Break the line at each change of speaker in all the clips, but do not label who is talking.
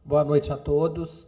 Boa noite a todos.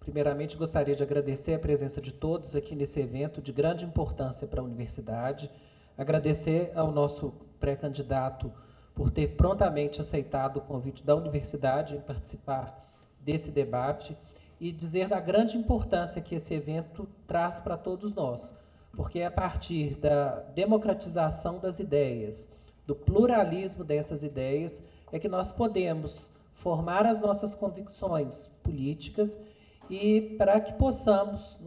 Primeiramente, gostaria de agradecer a presença de todos aqui nesse evento de grande importância para a universidade. Agradecer ao nosso pré-candidato por ter prontamente aceitado o convite da universidade em participar desse debate e dizer da grande importância que esse evento traz para todos nós, porque é a partir da democratização das ideias, do pluralismo dessas ideias, é que nós podemos formar as nossas convicções políticas e para que possamos,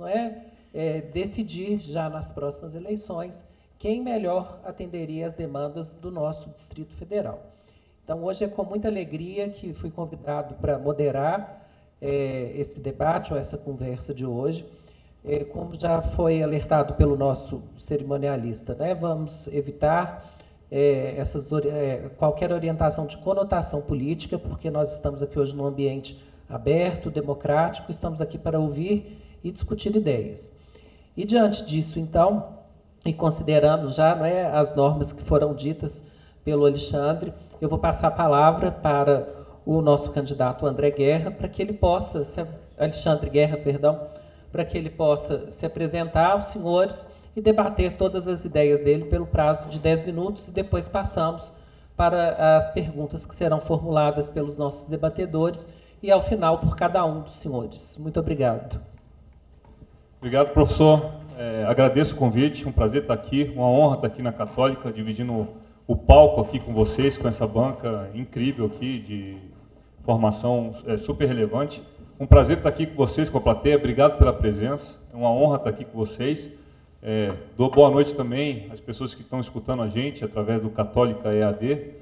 decidir já nas próximas eleições quem melhor atenderia as demandas do nosso Distrito Federal. Então, hoje é com muita alegria que fui convidado para moderar esse debate ou essa conversa de hoje. Como já foi alertado pelo nosso cerimonialista, vamos evitar qualquer orientação de conotação política, porque nós estamos aqui hoje num ambiente aberto, democrático, estamos aqui para ouvir e discutir ideias. E diante disso, então, e considerando já as normas que foram ditas pelo Alexandre, eu vou passar a palavra para o nosso candidato André Guerra, para que ele possa, Alexandre Guerra, perdão, para que ele possa se apresentar aos senhores e debater todas as ideias dele pelo prazo de 10 minutos e depois passamos para as perguntas que serão formuladas pelos nossos debatedores e, ao final, por cada um dos senhores. Muito obrigado.
Obrigado, professor. Agradeço o convite, um prazer estar aqui, uma honra estar aqui na Católica, dividindo o palco aqui com vocês, com essa banca incrível aqui de formação super relevante. Um prazer estar aqui com vocês, com a plateia. Obrigado pela presença. É uma honra estar aqui com vocês. Dou boa noite também às pessoas que estão escutando a gente através do Católica EAD.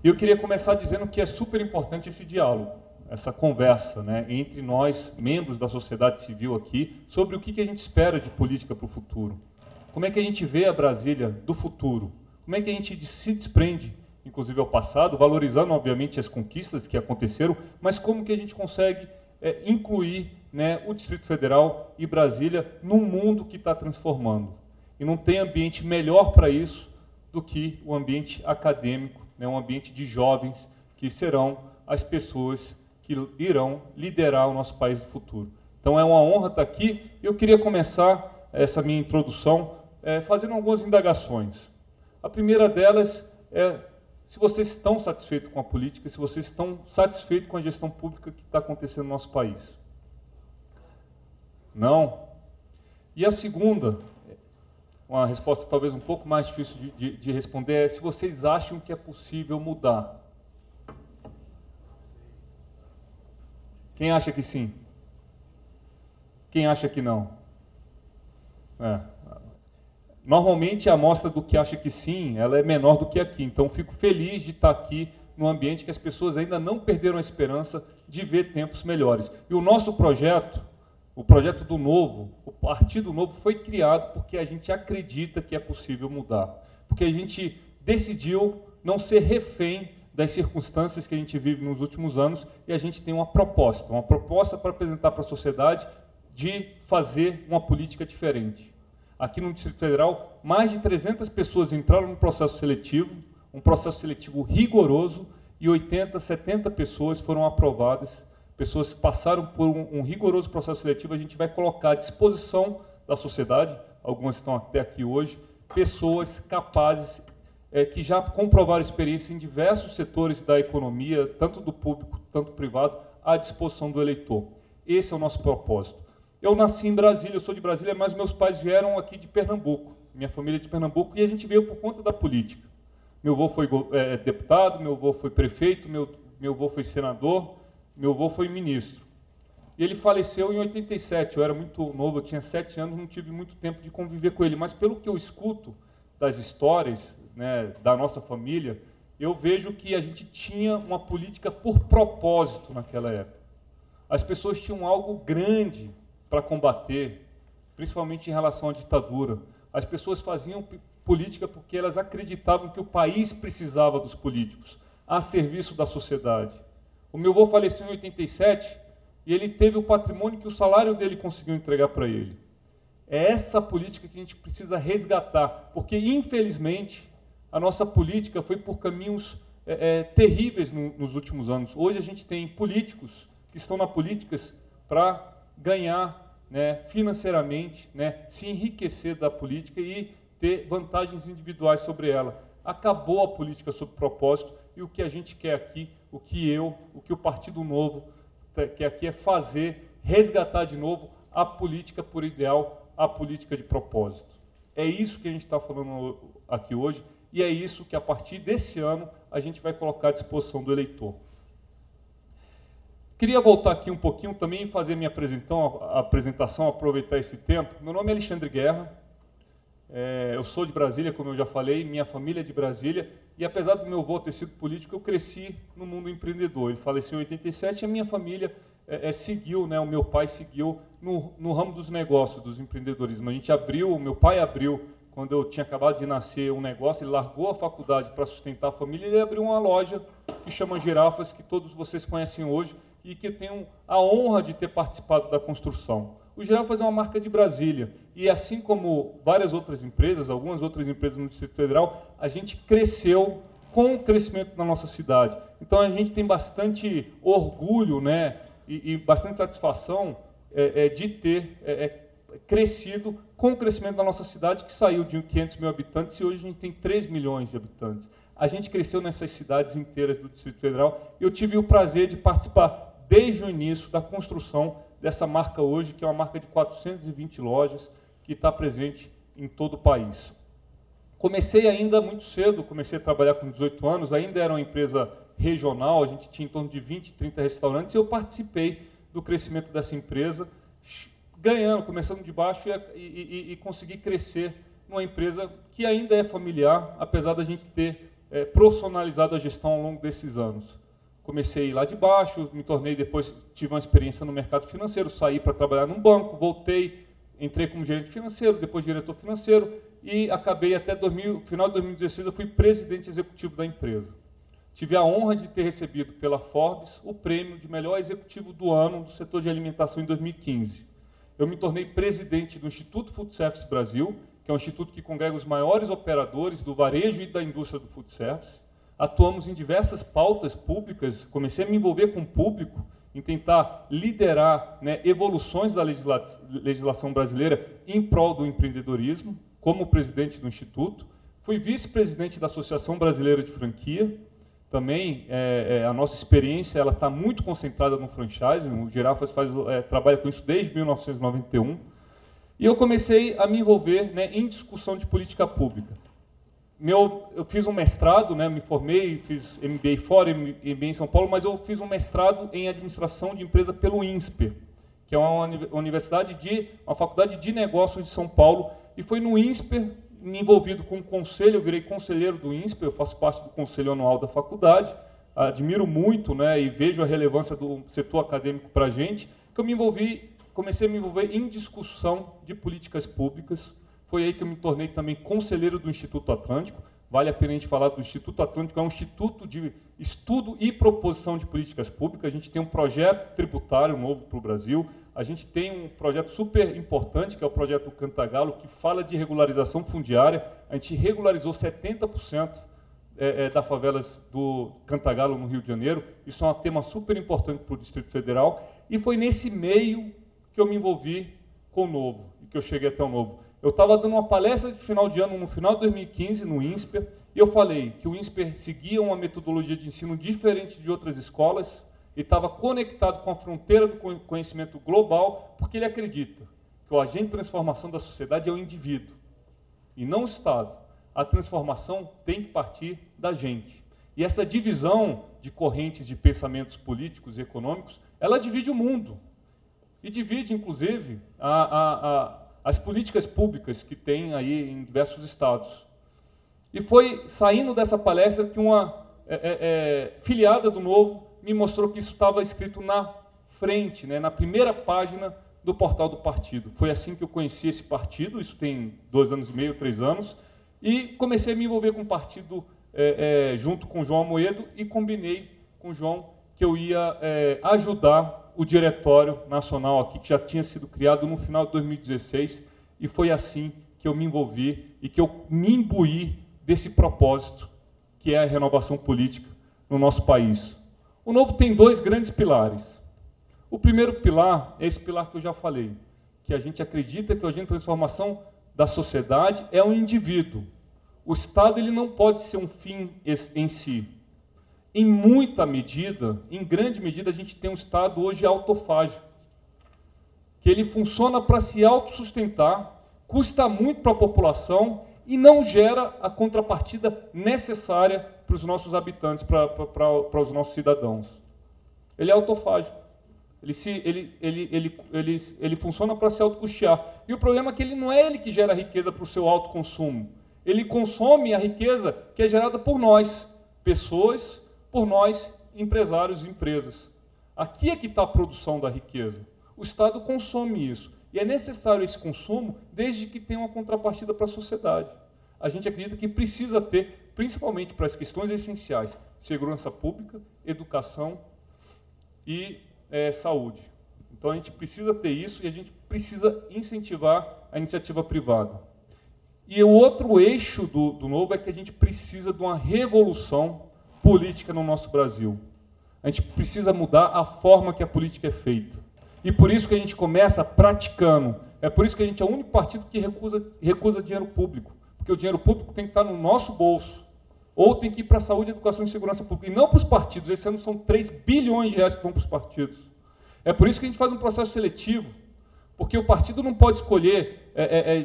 Eu queria começar dizendo que é super importante esse diálogo, essa conversa entre nós, membros da sociedade civil aqui, sobre o que a gente espera de política para o futuro. Como é que a gente vê a Brasília do futuro? Como é que a gente se desprende, inclusive, ao passado, valorizando, obviamente, as conquistas que aconteceram, mas como que a gente consegue incluir o Distrito Federal e Brasília num mundo que está transformando. E não tem ambiente melhor para isso do que o ambiente acadêmico, um ambiente de jovens que serão as pessoas que irão liderar o nosso país do futuro. Então é uma honra estar aqui. Eu queria começar essa minha introdução fazendo algumas indagações. A primeira delas é se vocês estão satisfeitos com a política, se vocês estão satisfeitos com a gestão pública que está acontecendo no nosso país. Não? E a segunda, uma resposta talvez um pouco mais difícil de responder, é se vocês acham que é possível mudar. Quem acha que sim? Quem acha que não? Normalmente a amostra do que acha que sim, ela é menor do que aqui. Então fico feliz de estar aqui num ambiente que as pessoas ainda não perderam a esperança de ver tempos melhores. E o nosso projeto, o projeto do Novo, o Partido Novo, foi criado porque a gente acredita que é possível mudar. Porque a gente decidiu não ser refém das circunstâncias que a gente vive nos últimos anos e a gente tem uma proposta para apresentar para a sociedade de fazer uma política diferente. Aqui no Distrito Federal, mais de 300 pessoas entraram no processo seletivo, um processo seletivo rigoroso, e 80, 70 pessoas foram aprovadas, pessoas que passaram por um rigoroso processo seletivo. A gente vai colocar à disposição da sociedade, algumas estão até aqui hoje, pessoas capazes, que já comprovaram experiência em diversos setores da economia, tanto do público, tanto do privado, à disposição do eleitor. Esse é o nosso propósito. Eu nasci em Brasília, eu sou de Brasília, mas meus pais vieram aqui de Pernambuco, minha família é de Pernambuco, e a gente veio por conta da política. Meu avô foi deputado, meu avô foi prefeito, meu avô foi senador, meu avô foi ministro. E ele faleceu em 87, eu era muito novo, eu tinha 7 anos, não tive muito tempo de conviver com ele, mas pelo que eu escuto das histórias da nossa família, eu vejo que a gente tinha uma política por propósito naquela época. As pessoas tinham algo grande para combater, principalmente em relação à ditadura. As pessoas faziam política porque elas acreditavam que o país precisava dos políticos, a serviço da sociedade. O meu avô faleceu em 87 e ele teve o patrimônio que o salário dele conseguiu entregar para ele. É essa política que a gente precisa resgatar, porque, infelizmente, a nossa política foi por caminhos terríveis nos últimos anos. Hoje a gente tem políticos que estão na política para ganhar, né, financeiramente, né, se enriquecer da política e ter vantagens individuais sobre ela. Acabou a política sob propósito e o que a gente quer aqui, o que o Partido Novo quer aqui é resgatar de novo a política por ideal, a política de propósito. É isso que a gente está falando aqui hoje e é isso que a partir desse ano a gente vai colocar à disposição do eleitor. Queria voltar aqui um pouquinho também e fazer minha apresentação, aproveitar esse tempo. Meu nome é Alexandre Guerra, eu sou de Brasília, como eu já falei, minha família é de Brasília, e apesar do meu avô ter sido político, eu cresci no mundo empreendedor. Ele faleceu em 87 e a minha família seguiu, né, o meu pai seguiu no ramo dos negócios, dos empreendedorismo. O meu pai abriu, quando eu tinha acabado de nascer, um negócio, ele largou a faculdade para sustentar a família, ele abriu uma loja que chama Girafas, que todos vocês conhecem hoje, e que eu tenho a honra de ter participado da construção. O Girafas é uma marca de Brasília, e assim como várias outras empresas, algumas outras empresas no Distrito Federal, a gente cresceu com o crescimento da nossa cidade. Então a gente tem bastante orgulho, né, e bastante satisfação de ter crescido com o crescimento da nossa cidade, que saiu de 500 mil habitantes e hoje a gente tem 3 milhões de habitantes. A gente cresceu nessas cidades inteiras do Distrito Federal e eu tive o prazer de participar desde o início da construção dessa marca hoje, que é uma marca de 420 lojas, que está presente em todo o país. Comecei ainda muito cedo, comecei a trabalhar com 18 anos, ainda era uma empresa regional, a gente tinha em torno de 20, 30 restaurantes, e eu participei do crescimento dessa empresa, começando de baixo e consegui crescer numa empresa que ainda é familiar, apesar da gente ter profissionalizado a gestão ao longo desses anos. Comecei lá de baixo, me tornei depois, tive uma experiência no mercado financeiro, saí para trabalhar num banco, voltei, entrei como gerente financeiro, depois diretor financeiro e acabei até final de 2016, eu fui presidente executivo da empresa. Tive a honra de ter recebido pela Forbes o prêmio de melhor executivo do ano do setor de alimentação em 2015. Eu me tornei presidente do Instituto Food Service Brasil, que é um instituto que congrega os maiores operadores do varejo e da indústria do food service. Atuamos em diversas pautas públicas, comecei a me envolver com o público, em tentar liderar, né, evoluções da legislação brasileira em prol do empreendedorismo, como presidente do Instituto. Fui vice-presidente da Associação Brasileira de Franquia. Também a nossa experiência está muito concentrada no franchising, o Girafas trabalha com isso desde 1991. E eu comecei a me envolver, né, em discussão de política pública. Eu fiz um mestrado, né, me formei, fiz MBA fora, MBA em São Paulo, mas eu fiz um mestrado em administração de empresa pelo INSPER, que é uma faculdade de negócios de São Paulo, e foi no INSPER, me envolvido com o conselho, eu virei conselheiro do INSPER, eu faço parte do conselho anual da faculdade, admiro muito, né, e vejo a relevância do setor acadêmico para a gente, que eu comecei a me envolver em discussão de políticas públicas. Foi aí que eu me tornei também conselheiro do Instituto Atlântico. Vale a pena a gente falar do Instituto Atlântico, é um instituto de estudo e proposição de políticas públicas. A gente tem um projeto tributário novo para o Brasil, a gente tem um projeto super importante, que é o projeto Cantagalo, que fala de regularização fundiária. A gente regularizou 70% das favelas do Cantagalo, no Rio de Janeiro. Isso é um tema super importante para o Distrito Federal. E foi nesse meio que eu me envolvi com o Novo, e que eu cheguei até o Novo. Eu estava dando uma palestra de final de ano, no final de 2015, no INSPER, e eu falei que o INSPER seguia uma metodologia de ensino diferente de outras escolas e estava conectado com a fronteira do conhecimento global, porque ele acredita que o agente de transformação da sociedade é o indivíduo, e não o Estado. A transformação tem que partir da gente. E essa divisão de correntes de pensamentos políticos e econômicos, ela divide o mundo. E divide, inclusive, as políticas públicas que tem aí em diversos estados. E foi saindo dessa palestra que uma filiada do Novo me mostrou que isso estava escrito na frente, né, na primeira página do portal do partido. Foi assim que eu conheci esse partido, isso tem 2 anos e meio, 3 anos, e comecei a me envolver com o partido junto com o João Amoedo e combinei com o João que eu ia ajudar o diretório nacional aqui, que já tinha sido criado no final de 2016, e foi assim que eu me envolvi e que eu me imbuí desse propósito, que é a renovação política no nosso país. O Novo tem dois grandes pilares. O primeiro pilar é esse pilar que eu já falei, que a gente acredita que o agente de transformação da sociedade é um indivíduo. O Estado ele não pode ser um fim em si. Em muita medida, em grande medida, a gente tem um Estado hoje autofágico, que ele funciona para se autossustentar, custa muito para a população e não gera a contrapartida necessária para os nossos habitantes, para os nossos cidadãos. Ele é autofágico. Ele funciona para se autocustear. E o problema é que ele não é ele que gera riqueza para o seu autoconsumo. Ele consome a riqueza que é gerada por nós, pessoas, por nós, empresários e empresas. Aqui é que está a produção da riqueza. O Estado consome isso. E é necessário esse consumo desde que tenha uma contrapartida para a sociedade. A gente acredita que precisa ter, principalmente para as questões essenciais, segurança pública, educação e saúde. Então a gente precisa ter isso e a gente precisa incentivar a iniciativa privada. E o outro eixo do Novo é que a gente precisa de uma revolução política no nosso Brasil. A gente precisa mudar a forma que a política é feita. E por isso que a gente começa praticando. É por isso que a gente é o único partido que recusa dinheiro público. Porque o dinheiro público tem que estar no nosso bolso. Ou tem que ir para a saúde, educação e segurança pública. E não para os partidos. Esse ano são 3 bilhões de reais que vão para os partidos. É por isso que a gente faz um processo seletivo. Porque o partido não pode escolher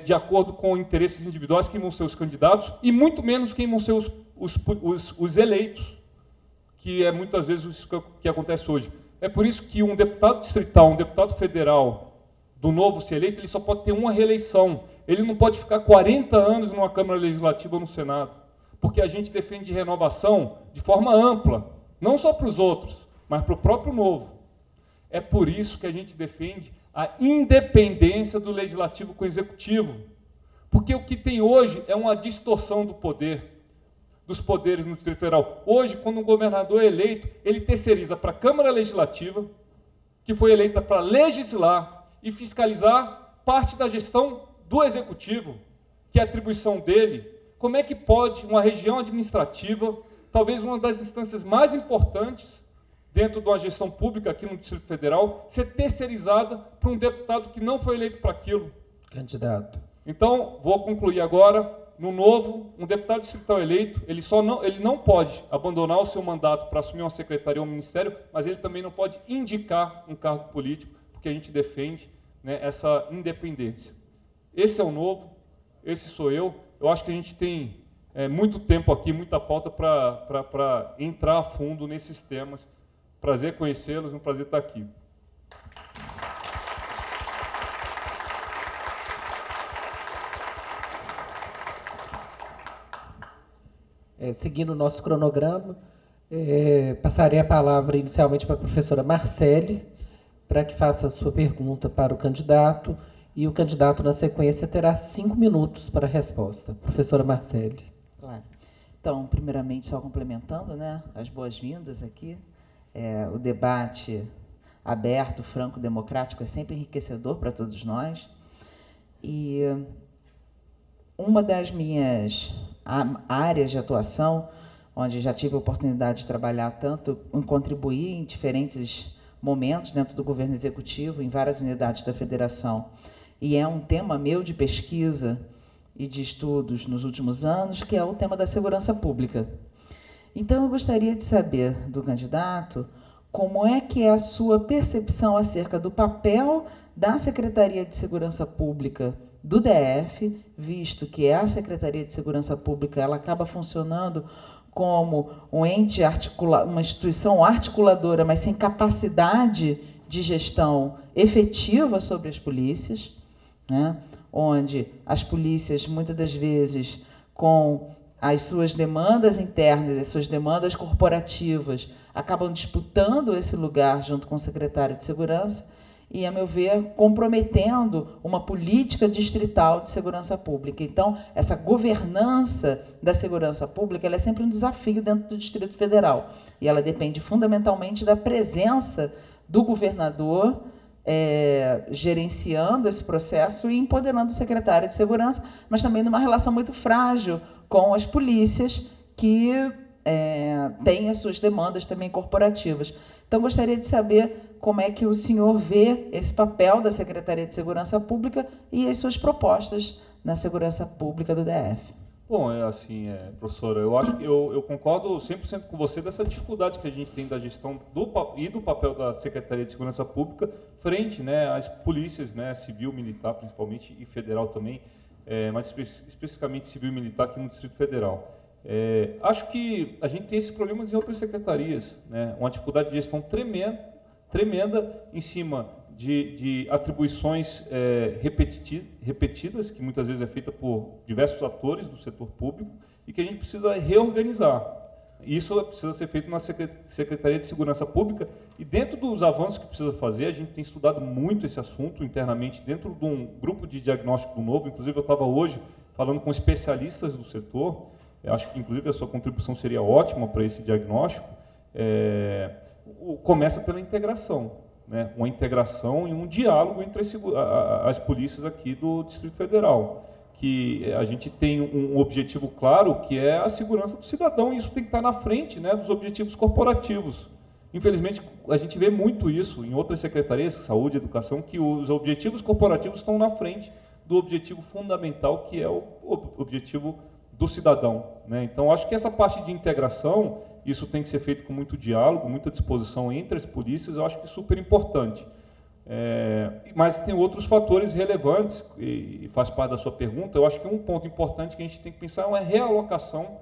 de acordo com interesses individuais quem vão ser os candidatos e muito menos quem vão ser os eleitos, que é muitas vezes isso que acontece hoje. É por isso que um deputado distrital, um deputado federal do Novo se eleito, ele só pode ter uma reeleição. Ele não pode ficar 40 anos numa Câmara Legislativa ou no Senado. Porque a gente defende renovação de forma ampla, não só para os outros, mas para o próprio Novo. É por isso que a gente defende a independência do Legislativo com o Executivo. Porque o que tem hoje é uma distorção do poder, dos poderes no Distrito Federal. Hoje, quando um governador é eleito, ele terceiriza para a Câmara Legislativa, que foi eleita para legislar e fiscalizar parte da gestão do Executivo, que é a atribuição dele. Como é que pode uma região administrativa, talvez uma das instâncias mais importantes dentro de uma gestão pública aqui no Distrito Federal, ser terceirizada por um deputado que não foi eleito para aquilo?
Candidato.
Então, vou concluir agora. No Novo, um deputado distrital eleito, ele não pode abandonar o seu mandato para assumir uma secretaria ou um ministério, mas ele também não pode indicar um cargo político, porque a gente defende, né, essa independência. Esse é o Novo, esse sou eu. Eu acho que a gente tem muito tempo aqui, muita pauta para entrar a fundo nesses temas. Prazer conhecê-los, um prazer estar aqui.
Seguindo o nosso cronograma, passarei a palavra inicialmente para a professora Marcele, para que faça a sua pergunta para o candidato, e o candidato, na sequência, terá 5 minutos para a resposta. Professora Marcele.
Claro. Então, primeiramente, só complementando, né, as boas-vindas aqui. O debate aberto, franco, democrático é sempre enriquecedor para todos nós. E uma das minhas áreas de atuação, onde já tive a oportunidade de trabalhar tanto em contribuir em diferentes momentos dentro do governo executivo, em várias unidades da federação, e é um tema meu de pesquisa e de estudos nos últimos anos, que é o tema da segurança pública. Então, eu gostaria de saber do candidato como é que é a sua percepção acerca do papel da Secretaria de Segurança Pública do DF, visto que a Secretaria de Segurança Pública ela acaba funcionando como um ente uma instituição articuladora, mas sem capacidade de gestão efetiva sobre as polícias, né? Onde as polícias, muitas das vezes, com as suas demandas internas, as suas demandas corporativas, acabam disputando esse lugar junto com o secretário de Segurança e, a meu ver, comprometendo uma política distrital de segurança pública. Então, essa governança da segurança pública ela é sempre um desafio dentro do Distrito Federal. E ela depende fundamentalmente da presença do governador gerenciando esse processo e empoderando o secretário de Segurança, mas também numa relação muito frágil com as polícias que tem as suas demandas também corporativas. Então, gostaria de saber como é que o senhor vê esse papel da Secretaria de Segurança Pública e as suas propostas na segurança pública do DF.
Bom, professora, eu acho que eu concordo 100% com você dessa dificuldade que a gente tem da gestão do papel da Secretaria de Segurança Pública frente, né, às polícias, né, civil, militar principalmente, e federal também, mas especificamente civil e militar aqui no Distrito Federal. Acho que a gente tem esses problemas em outras secretarias, né, uma dificuldade de gestão tremenda em cima de atribuições repetidas, que muitas vezes é feita por diversos atores do setor público, e que a gente precisa reorganizar. Isso precisa ser feito na Secretaria de Segurança Pública, e dentro dos avanços que precisa fazer, a gente tem estudado muito esse assunto internamente, dentro de um grupo de diagnóstico novo. Inclusive, eu estava hoje falando com especialistas do setor, eu acho que, inclusive, a sua contribuição seria ótima para esse diagnóstico. Começa pela integração, né? Uma integração e um diálogo entre as polícias aqui do Distrito Federal, que a gente tem um objetivo claro, que é a segurança do cidadão, e isso tem que estar na frente, né, dos objetivos corporativos. Infelizmente, a gente vê muito isso em outras secretarias, saúde, educação, que os objetivos corporativos estão na frente do objetivo fundamental, que é o objetivo do cidadão, né? Então, acho que essa parte de integração, isso tem que ser feito com muito diálogo, muita disposição entre as polícias, eu acho que é super importante. Mas tem outros fatores relevantes, e faz parte da sua pergunta. Eu acho que um ponto importante que a gente tem que pensar é uma realocação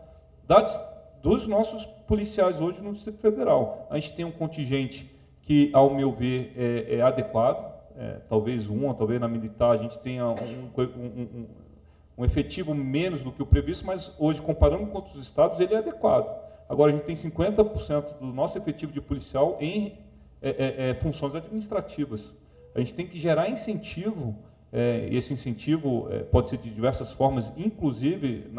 dos nossos policiais hoje no Distrito Federal. A gente tem um contingente que, ao meu ver, é adequado, talvez talvez na militar a gente tenha um efetivo menos do que o previsto, mas hoje, comparando com outros estados, ele é adequado. Agora, a gente tem 50% do nosso efetivo de policial em funções administrativas. A gente tem que gerar incentivo, e esse incentivo pode ser de diversas formas, inclusive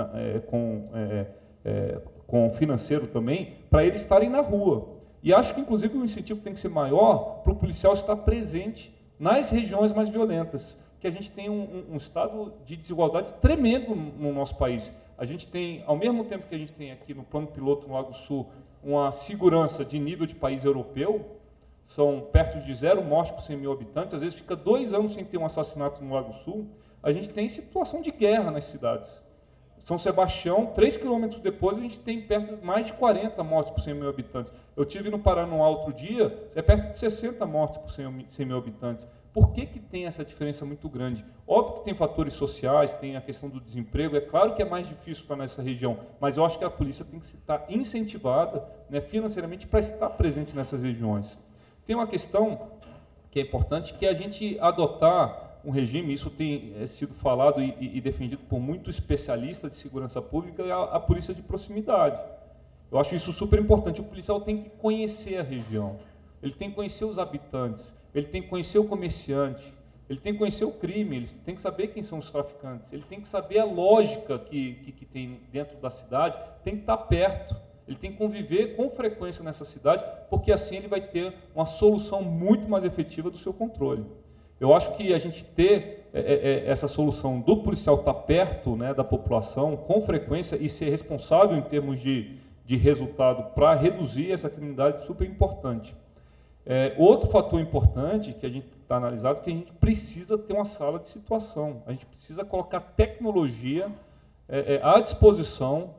com financeiro também, para eles estarem na rua. E acho que, inclusive, o incentivo tem que ser maior para o policial estar presente nas regiões mais violentas, que a gente tem um estado de desigualdade tremendo no nosso país. A gente tem, ao mesmo tempo que a gente tem aqui no plano piloto no Lago Sul, uma segurança de nível de país europeu, são perto de 0 mortes por 100 mil habitantes, às vezes fica 2 anos sem ter um assassinato no Lago Sul. A gente tem situação de guerra nas cidades. São Sebastião, 3 quilômetros depois, a gente tem perto de mais de 40 mortes por 100 mil habitantes. Eu tive no Paranoá outro dia, é perto de 60 mortes por 100 mil habitantes. Por que tem essa diferença muito grande? Óbvio que tem fatores sociais, tem a questão do desemprego, é claro que é mais difícil estar nessa região, mas eu acho que a polícia tem que estar incentivada, né, financeiramente, para estar presente nessas regiões. Tem uma questão que é importante, que é a gente adotar um regime, isso tem sido falado e defendido por muitos especialistas de segurança pública, é a polícia de proximidade. Eu acho isso super importante. O policial tem que conhecer a região, ele tem que conhecer os habitantes, ele tem que conhecer o comerciante, ele tem que conhecer o crime, ele tem que saber quem são os traficantes, ele tem que saber a lógica que tem dentro da cidade, tem que estar perto, ele tem que conviver com frequência nessa cidade, porque assim ele vai ter uma solução muito mais efetiva do seu controle. Eu acho que a gente ter essa solução do policial estar perto, né, da população, com frequência, e ser responsável em termos de resultado para reduzir essa criminalidade é super importante. Outro fator importante que a gente está analisando é que a gente precisa ter uma sala de situação, a gente precisa colocar tecnologia à disposição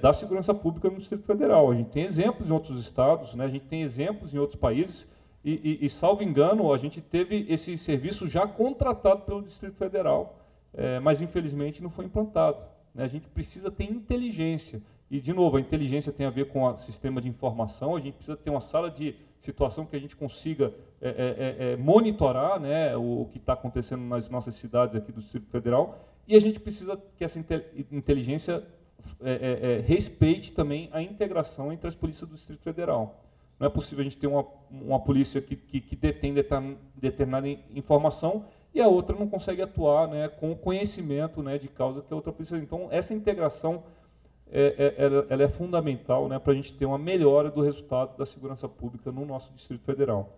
da segurança pública no Distrito Federal. A gente tem exemplos em outros estados, né? A gente tem exemplos em outros países, e salvo engano, a gente teve esse serviço já contratado pelo Distrito Federal, mas infelizmente não foi implantado, né? A gente precisa ter inteligência, e de novo, a inteligência tem a ver com o sistema de informação. A gente precisa ter uma sala de situação que a gente consiga monitorar, né, o que está acontecendo nas nossas cidades aqui do Distrito Federal, e a gente precisa que essa inteligência respeite também a integração entre as polícias do Distrito Federal. Não é possível a gente ter uma polícia que detém determinada informação e a outra não consegue atuar, né, com o conhecimento, né, de causa que a outra polícia. Então, essa integração ela é fundamental, né, para a gente ter uma melhora do resultado da segurança pública no nosso Distrito Federal.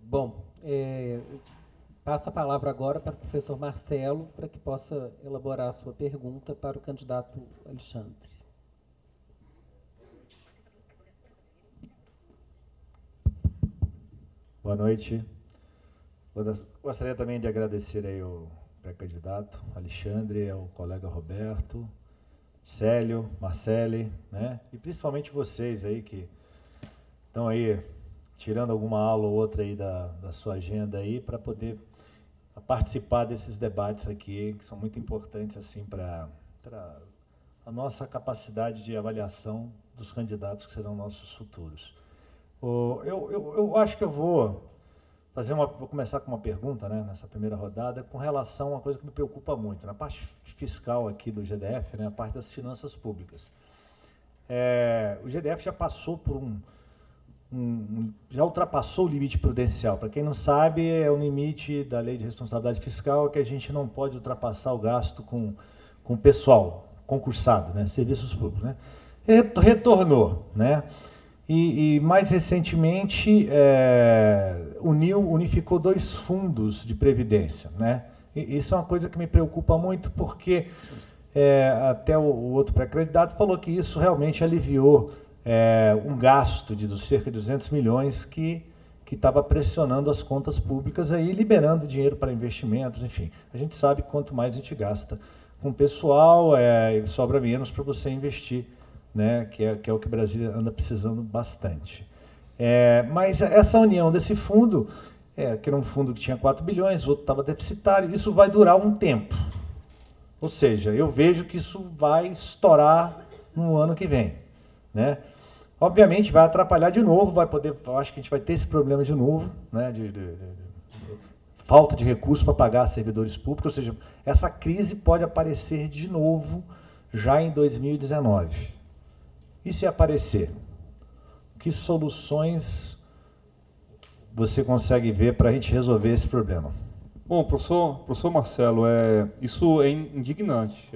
Bom, Passo a palavra agora para o professor Marcelo, para que possa elaborar a sua pergunta para o candidato Alexandre.
Boa noite. Gostaria também de agradecer aí o pré-candidato Alexandre, ao colega Roberto, Célio, Marcele, né? E principalmente vocês aí que estão aí tirando alguma aula ou outra aí da sua agenda aí para poder participar desses debates aqui, que são muito importantes assim para a nossa capacidade de avaliação dos candidatos que serão nossos futuros. Eu acho que eu vou começar com uma pergunta, né, nessa primeira rodada, com relação a uma coisa que me preocupa muito, na parte fiscal aqui do GDF, né, a parte das finanças públicas. O GDF já passou por já ultrapassou o limite prudencial. Para quem não sabe, é o limite da Lei de Responsabilidade Fiscal que a gente não pode ultrapassar o gasto com pessoal concursado, né, serviços públicos, né. Retornou, né. E mais recentemente unificou 2 fundos de previdência, né? E isso é uma coisa que me preocupa muito, porque até o outro pré-candidato falou que isso realmente aliviou um gasto de cerca de 200 milhões que estava pressionando as contas públicas, aí, liberando dinheiro para investimentos, enfim. A gente sabe que quanto mais a gente gasta com pessoal, sobra menos para você investir, né, que é o que o Brasil anda precisando bastante. Mas essa união desse fundo, que era um fundo que tinha 4 bilhões, o outro estava deficitário, isso vai durar um tempo. Ou seja, eu vejo que isso vai estourar no ano que vem, né? Obviamente vai atrapalhar de novo, eu acho que a gente vai ter esse problema de novo, né, de falta de recursos para pagar servidores públicos, ou seja, essa crise pode aparecer de novo já em 2019. E se aparecer, que soluções você consegue ver para a gente resolver esse problema?
Bom, professor Marcelo, isso é indignante.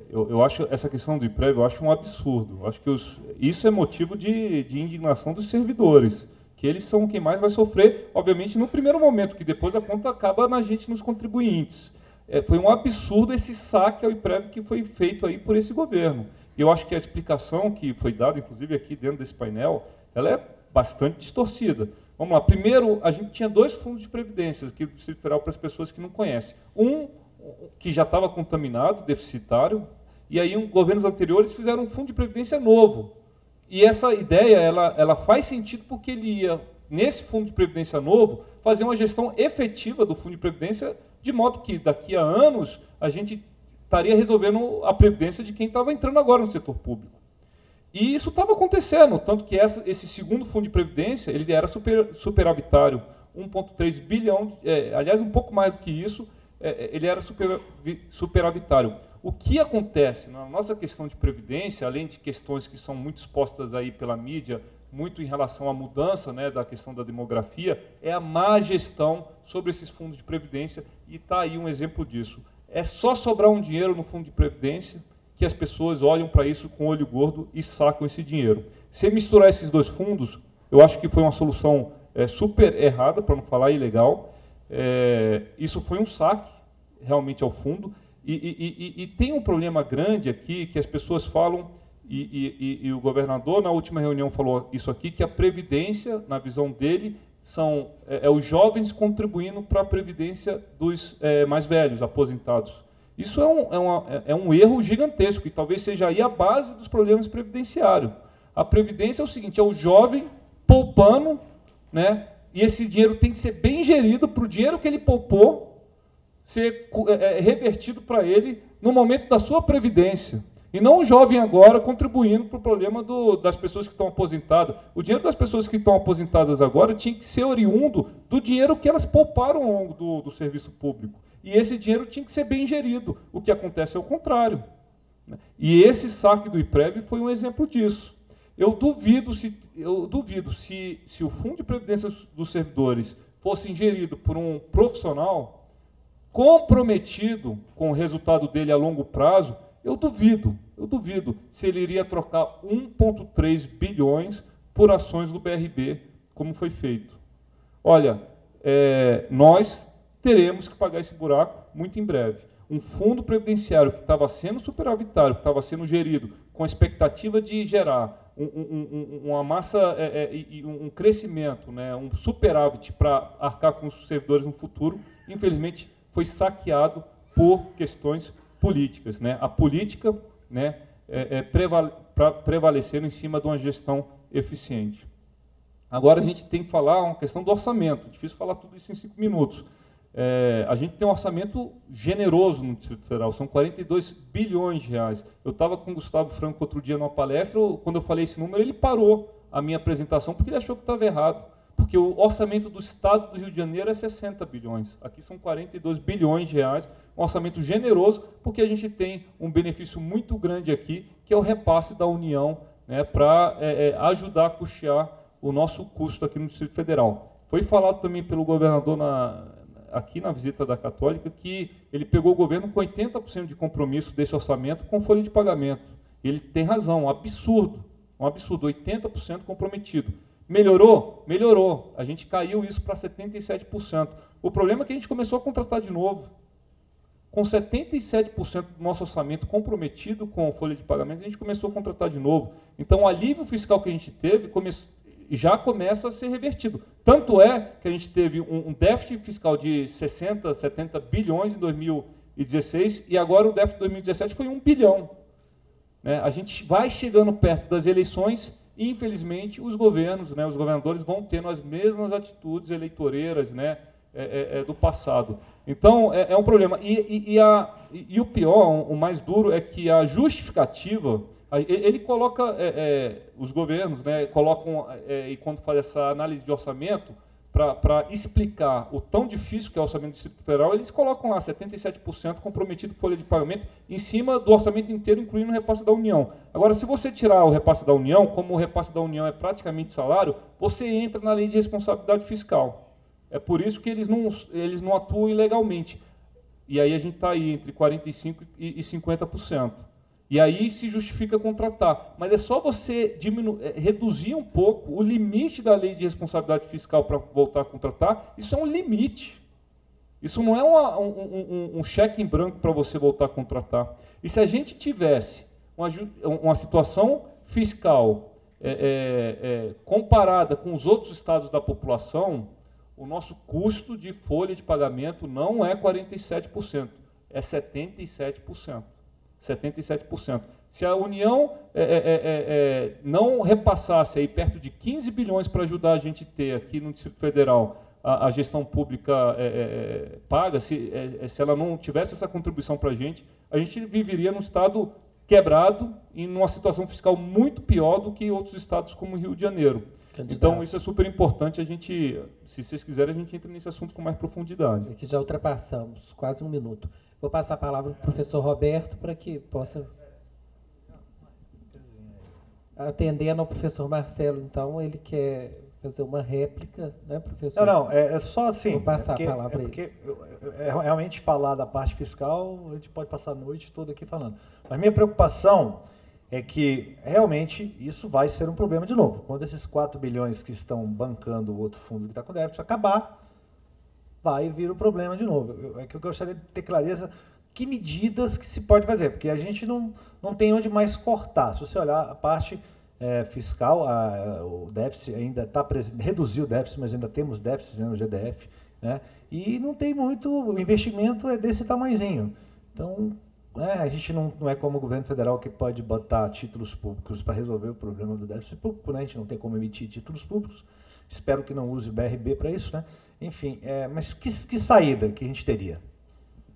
Eu acho essa questão do IPREV, eu acho um absurdo. Eu acho que isso é motivo de indignação dos servidores, que eles são quem mais vai sofrer, obviamente, no primeiro momento, que depois a conta acaba na gente, nos contribuintes. Foi um absurdo esse saque ao IPREV que foi feito aí por esse governo. Eu acho que a explicação que foi dada, inclusive aqui dentro desse painel, ela é bastante distorcida. Vamos lá. Primeiro, a gente tinha 2 fundos de previdência aqui do Distrito Federal para as pessoas que não conhecem. Um que já estava contaminado, deficitário, e aí governos anteriores fizeram um fundo de previdência novo. E essa ideia, ela faz sentido porque ele ia, nesse fundo de previdência novo, fazer uma gestão efetiva do fundo de previdência, de modo que daqui a anos a gente estaria resolvendo a previdência de quem estava entrando agora no setor público. E isso estava acontecendo, tanto que esse segundo fundo de previdência, ele era superavitário, 1,3 bilhão, aliás, um pouco mais do que isso, ele era superavitário. O que acontece na nossa questão de previdência, além de questões que são muito expostas aí pela mídia, muito em relação à mudança, né, da questão da demografia, é a má gestão sobre esses fundos de previdência, e está aí um exemplo disso. É só sobrar um dinheiro no fundo de previdência que as pessoas olham para isso com o olho gordo e sacam esse dinheiro. Se misturar esses 2 fundos, eu acho que foi uma solução super errada, para não falar ilegal. Isso foi um saque realmente ao fundo. E tem um problema grande aqui, que as pessoas falam, e o governador na última reunião falou isso aqui, que a Previdência, na visão dele, são os jovens contribuindo para a Previdência dos mais velhos, aposentados. Isso é um erro gigantesco, e talvez seja aí a base dos problemas previdenciários. A Previdência é o seguinte, é o jovem poupando, né, e esse dinheiro tem que ser bem gerido para o dinheiro que ele poupou ser revertido para ele no momento da sua previdência. E não o jovem agora contribuindo para o problema das pessoas que estão aposentadas. O dinheiro das pessoas que estão aposentadas agora tinha que ser oriundo do dinheiro que elas pouparam ao longo do serviço público. E esse dinheiro tinha que ser bem gerido. O que acontece é o contrário. E esse saque do IPREV foi um exemplo disso. Eu duvido se o Fundo de Previdência dos Servidores fosse gerido por um profissional comprometido com o resultado dele a longo prazo, eu duvido se ele iria trocar 1,3 bilhões por ações do BRB, como foi feito. Olha, nós teremos que pagar esse buraco muito em breve. Um fundo previdenciário que estava sendo superavitário, que estava sendo gerido com a expectativa de gerar uma massa e um crescimento, né, um superávit para arcar com os servidores no futuro, infelizmente foi saqueado por questões políticas, né? A política, né, prevalecendo em cima de uma gestão eficiente. Agora a gente tem que falar uma questão do orçamento. Difícil falar tudo isso em 5 minutos. A gente tem um orçamento generoso no Distrito Federal, são 42 bilhões de reais. Eu estava com o Gustavo Franco outro dia numa palestra, quando eu falei esse número, ele parou a minha apresentação porque ele achou que estava errado. Porque o orçamento do Estado do Rio de Janeiro é 60 bilhões. Aqui são 42 bilhões de reais, um orçamento generoso, porque a gente tem um benefício muito grande aqui, que é o repasse da União, né, para ajudar a custear o nosso custo aqui no Distrito Federal. Foi falado também pelo governador aqui na visita da Católica que ele pegou o governo com 80% de compromisso desse orçamento com folha de pagamento. Ele tem razão, um absurdo, 80% comprometido. Melhorou? Melhorou. A gente caiu isso para 77%. O problema é que a gente começou a contratar de novo. Com 77% do nosso orçamento comprometido com folha de pagamento, a gente começou a contratar de novo. Então, o alívio fiscal que a gente teve já começa a ser revertido. Tanto é que a gente teve um déficit fiscal de 60, 70 bilhões em 2016 e agora o déficit de 2017 foi 1 bilhão. Né? A gente vai chegando perto das eleições e, infelizmente, os governos, né, os governadores vão tendo as mesmas atitudes eleitoreiras, né, do passado. Então, é um problema. E o pior, o mais duro, é que a justificativa... Ele coloca, os governos, né, colocam, e quando faz essa análise de orçamento, para explicar o tão difícil que é o orçamento do Distrito Federal, eles colocam lá 77% comprometido com folha de pagamento em cima do orçamento inteiro, incluindo o repasse da União. Agora, se você tirar o repasse da União, como o repasse da União é praticamente salário, você entra na lei de responsabilidade fiscal. É por isso que eles não atuam ilegalmente. E aí a gente está aí entre 45% e 50%. E aí se justifica contratar. Mas é só você reduzir um pouco o limite da lei de responsabilidade fiscal para voltar a contratar. Isso é um limite. Isso não é um cheque em branco para você voltar a contratar. E se a gente tivesse uma situação fiscal comparada com os outros estados da população, o nosso custo de folha de pagamento não é 47%, é 77%. 77%. Se a União não repassasse aí perto de 15 bilhões para ajudar a gente ter aqui no Distrito Federal a gestão pública paga, se ela não tivesse essa contribuição para a gente viveria num estado quebrado e numa situação fiscal muito pior do que outros estados como o Rio de Janeiro. Candidato. Então, isso é super importante. Se vocês quiserem, a gente entra nesse assunto com mais profundidade.
Aqui já ultrapassamos, quase 1 minuto. Vou passar a palavra para o professor Roberto para que possa... Atendendo ao professor Marcelo, então, ele quer fazer uma réplica, né, professor?
Não, é só assim...
Vou passar a palavra para ele.
Porque realmente falar da parte fiscal, a gente pode passar a noite toda aqui falando. Mas minha preocupação é que, realmente, isso vai ser um problema de novo. Quando esses 4 bilhões que estão bancando o outro fundo que está com déficit acabar, vai vir o problema de novo. É que eu gostaria de ter clareza que medidas que se pode fazer, porque a gente não tem onde mais cortar. Se você olhar a parte fiscal, o déficit ainda está presente, reduziu o déficit, mas ainda temos déficit, né, no GDF, né, e não tem muito, o investimento é desse tamanhozinho. Então, a gente não é como o governo federal que pode botar títulos públicos para resolver o problema do déficit público, né, a gente não tem como emitir títulos públicos, espero que não use o BRB para isso, né. Enfim, mas que saída que a gente teria?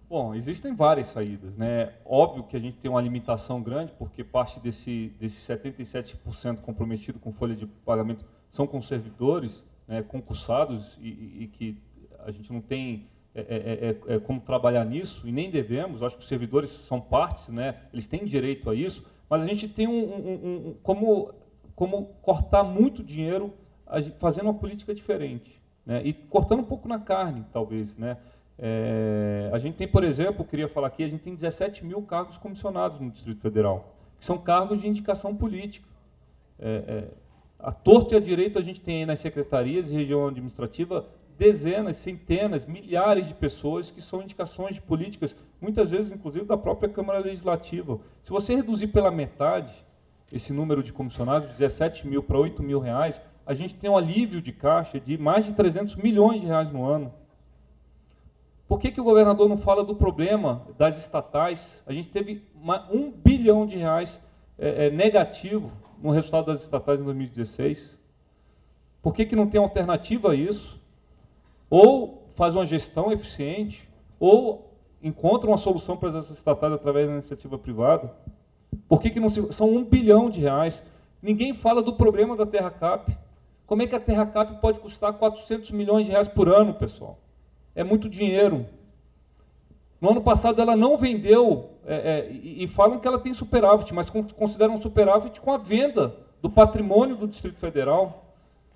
Bom, existem várias saídas, né? Óbvio que a gente tem uma limitação grande, porque parte desse 77% comprometido com folha de pagamento são com servidores, né, concursados, e que a gente não tem como trabalhar nisso, e nem devemos. Acho que os servidores são partes, né? Eles têm direito a isso, mas a gente tem como cortar muito dinheiro fazendo uma política diferente. Né, e cortando um pouco na carne, talvez. Né? A gente tem, por exemplo, queria falar aqui, a gente tem 17 mil cargos comissionados no Distrito Federal, que são cargos de indicação política. A torto e a direito a gente tem aí nas secretarias e região administrativa dezenas, centenas, milhares de pessoas que são indicações de políticas, muitas vezes, inclusive, da própria Câmara Legislativa. Se você reduzir pela metade esse número de comissionados, 17 mil para 8 mil reais, a gente tem um alívio de caixa de mais de 300 milhões de reais no ano. Por que o governador não fala do problema das estatais? A gente teve 1 bilhão de reais negativo no resultado das estatais em 2016. Por que não tem alternativa a isso? Ou faz uma gestão eficiente, ou encontra uma solução para essas estatais através da iniciativa privada. Por que não se... São 1 bilhão de reais. Ninguém fala do problema da Terra Cap. Como é que a Terra Cap pode custar 400 milhões de reais por ano, pessoal? É muito dinheiro. No ano passado ela não vendeu, e falam que ela tem superávit, mas consideram superávit com a venda do patrimônio do Distrito Federal.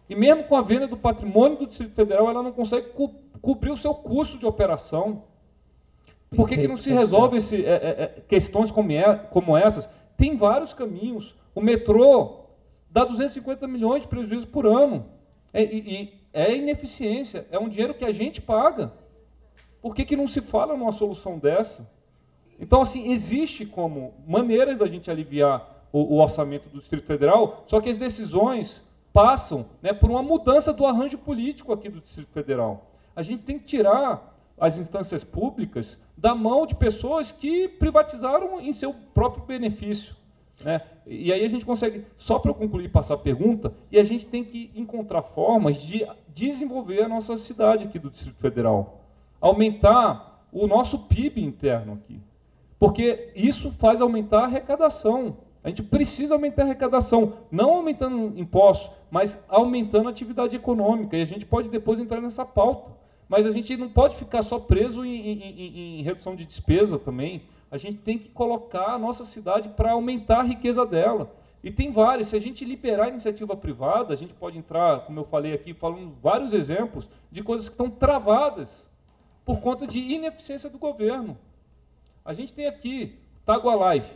E mesmo com a venda do patrimônio do Distrito Federal, ela não consegue cobrir o seu custo de operação. Por que não se resolve questões como essas? Tem vários caminhos. O metrô dá 250 milhões de prejuízo por ano. É ineficiência, é um dinheiro que a gente paga. Por que não se fala numa solução dessa? Então, assim, existe como maneiras da gente aliviar o orçamento do Distrito Federal, só que as decisões passam, né, por uma mudança do arranjo político aqui do Distrito Federal. A gente tem que tirar as instâncias públicas da mão de pessoas que privatizaram em seu próprio benefício, né? E aí a gente consegue, só para eu concluir e passar a pergunta, e a gente tem que encontrar formas de desenvolver a nossa cidade aqui do Distrito Federal, aumentar o nosso PIB interno aqui, porque isso faz aumentar a arrecadação. A gente precisa aumentar a arrecadação, não aumentando impostos, mas aumentando a atividade econômica. E a gente pode depois entrar nessa pauta. Mas a gente não pode ficar só preso em redução de despesa também. A gente tem que colocar a nossa cidade para aumentar a riqueza dela. E tem várias. Se a gente liberar a iniciativa privada, a gente pode entrar, como eu falei aqui, falando vários exemplos de coisas que estão travadas por conta de ineficiência do governo. A gente tem aqui Tagua Life.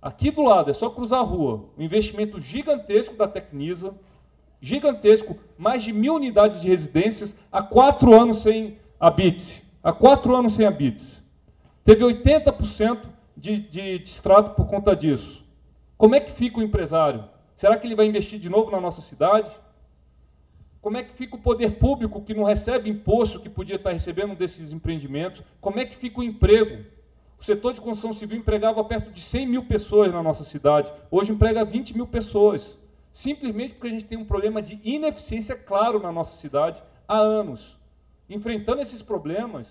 Aqui do lado, é só cruzar a rua, um investimento gigantesco da Tecnisa, gigantesco, mais de 1.000 unidades de residências, há 4 anos sem habite. Há 4 anos sem habite. Teve 80% de distrato por conta disso. Como é que fica o empresário? Será que ele vai investir de novo na nossa cidade? Como é que fica o poder público que não recebe imposto que podia estar recebendo desses empreendimentos? Como é que fica o emprego? O setor de construção civil empregava perto de 100 mil pessoas na nossa cidade. Hoje emprega 20 mil pessoas. Simplesmente porque a gente tem um problema de ineficiência claro na nossa cidade há anos. Enfrentando esses problemas,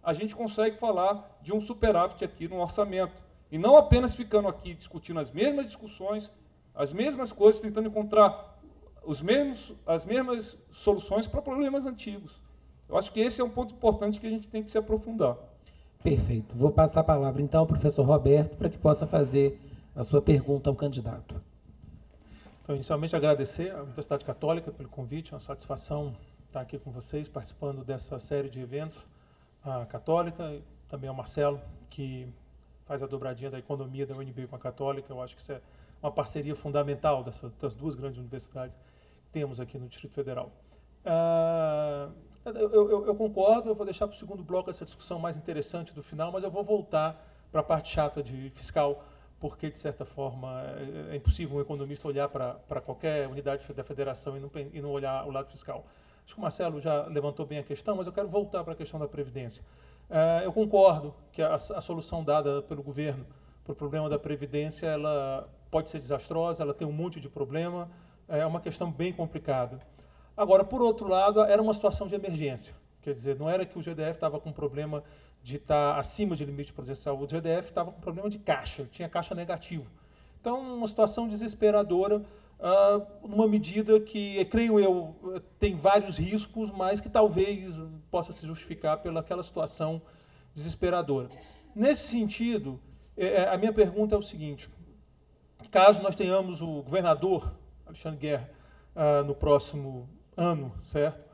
a gente consegue falar de um superávit aqui no orçamento. E não apenas ficando aqui discutindo as mesmas discussões, as mesmas coisas, tentando encontrar as mesmas soluções para problemas antigos. Eu acho que esse é um ponto importante que a gente tem que se aprofundar.
Perfeito. Vou passar a palavra, então, ao professor Roberto, para que possa fazer a sua pergunta ao candidato.
Então, inicialmente, agradecer à Universidade Católica pelo convite, é uma satisfação estar aqui com vocês, participando dessa série de eventos. A Católica, e também ao Marcelo, que faz a dobradinha da economia da UNB com a Católica. Eu acho que isso é uma parceria fundamental das duas grandes universidades que temos aqui no Distrito Federal. Eu concordo, eu vou deixar para o segundo bloco essa discussão mais interessante do final, mas eu vou voltar para a parte chata de fiscal, porque, de certa forma, é impossível um economista olhar para qualquer unidade da federação e não olhar o lado fiscal. Acho que o Marcelo já levantou bem a questão, mas eu quero voltar para a questão da Previdência. Eu concordo que a solução dada pelo governo para o problema da Previdência ela pode ser desastrosa, ela tem um monte de problema, é uma questão bem complicada. Agora, por outro lado, era uma situação de emergência. Quer dizer, não era que o GDF estava com problema de estar acima de limite prudencial, o GDF estava com problema de caixa, tinha caixa negativo. Então, uma situação desesperadora, numa medida que, creio eu, tem vários riscos, mas que talvez possa se justificar pelaquela situação desesperadora. Nesse sentido, a minha pergunta é o seguinte: caso nós tenhamos o governador Alexandre Guerra no próximo ano, certo?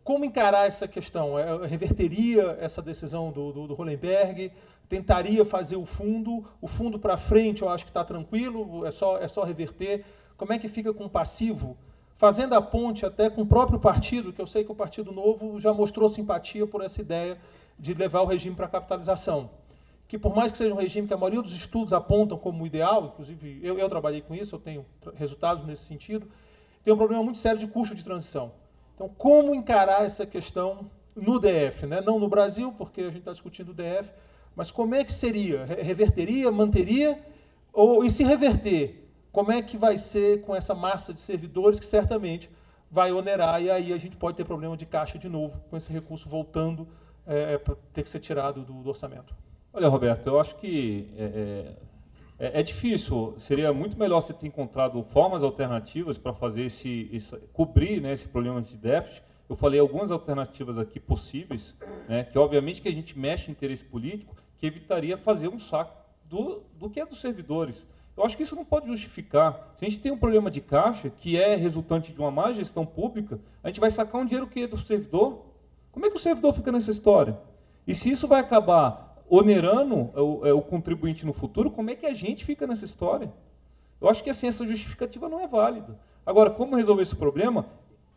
Como encarar essa questão? Reverteria essa decisão do Hollenberg? Tentaria fazer o fundo para frente eu acho que está tranquilo, é só reverter. Como é que fica com o passivo? fazendo a ponte até com o próprio partido, que eu sei que o Partido Novo já mostrou simpatia por essa ideia de levar o regime para a capitalização. Que por mais que seja um regime que a maioria dos estudos apontam como ideal, inclusive eu trabalhei com isso, eu tenho resultados nesse sentido, tem um problema muito sério de custo de transição. Então, como encarar essa questão no DF, né? Não no Brasil, porque a gente está discutindo o DF, mas como é que seria? Reverteria, manteria? E se reverter, como é que vai ser com essa massa de servidores que certamente vai onerar, e aí a gente pode ter problema de caixa de novo, com esse recurso voltando para ter que ser tirado do orçamento?
Olha, Roberto, eu acho que é difícil. Seria muito melhor você ter encontrado formas alternativas para fazer cobrir, né, esse problema de déficit. Eu falei algumas alternativas aqui possíveis, né, que obviamente que a gente mexe em interesse político, que evitaria fazer um saco do que é dos servidores. Eu acho que isso não pode justificar. Se a gente tem um problema de caixa, que é resultante de uma má gestão pública, a gente vai sacar um dinheiro que é do servidor? Como é que o servidor fica nessa história? E se isso vai acabar onerando o contribuinte no futuro, como é que a gente fica nessa história? Eu acho que assim, essa justificativa não é válida. Agora, como resolver esse problema?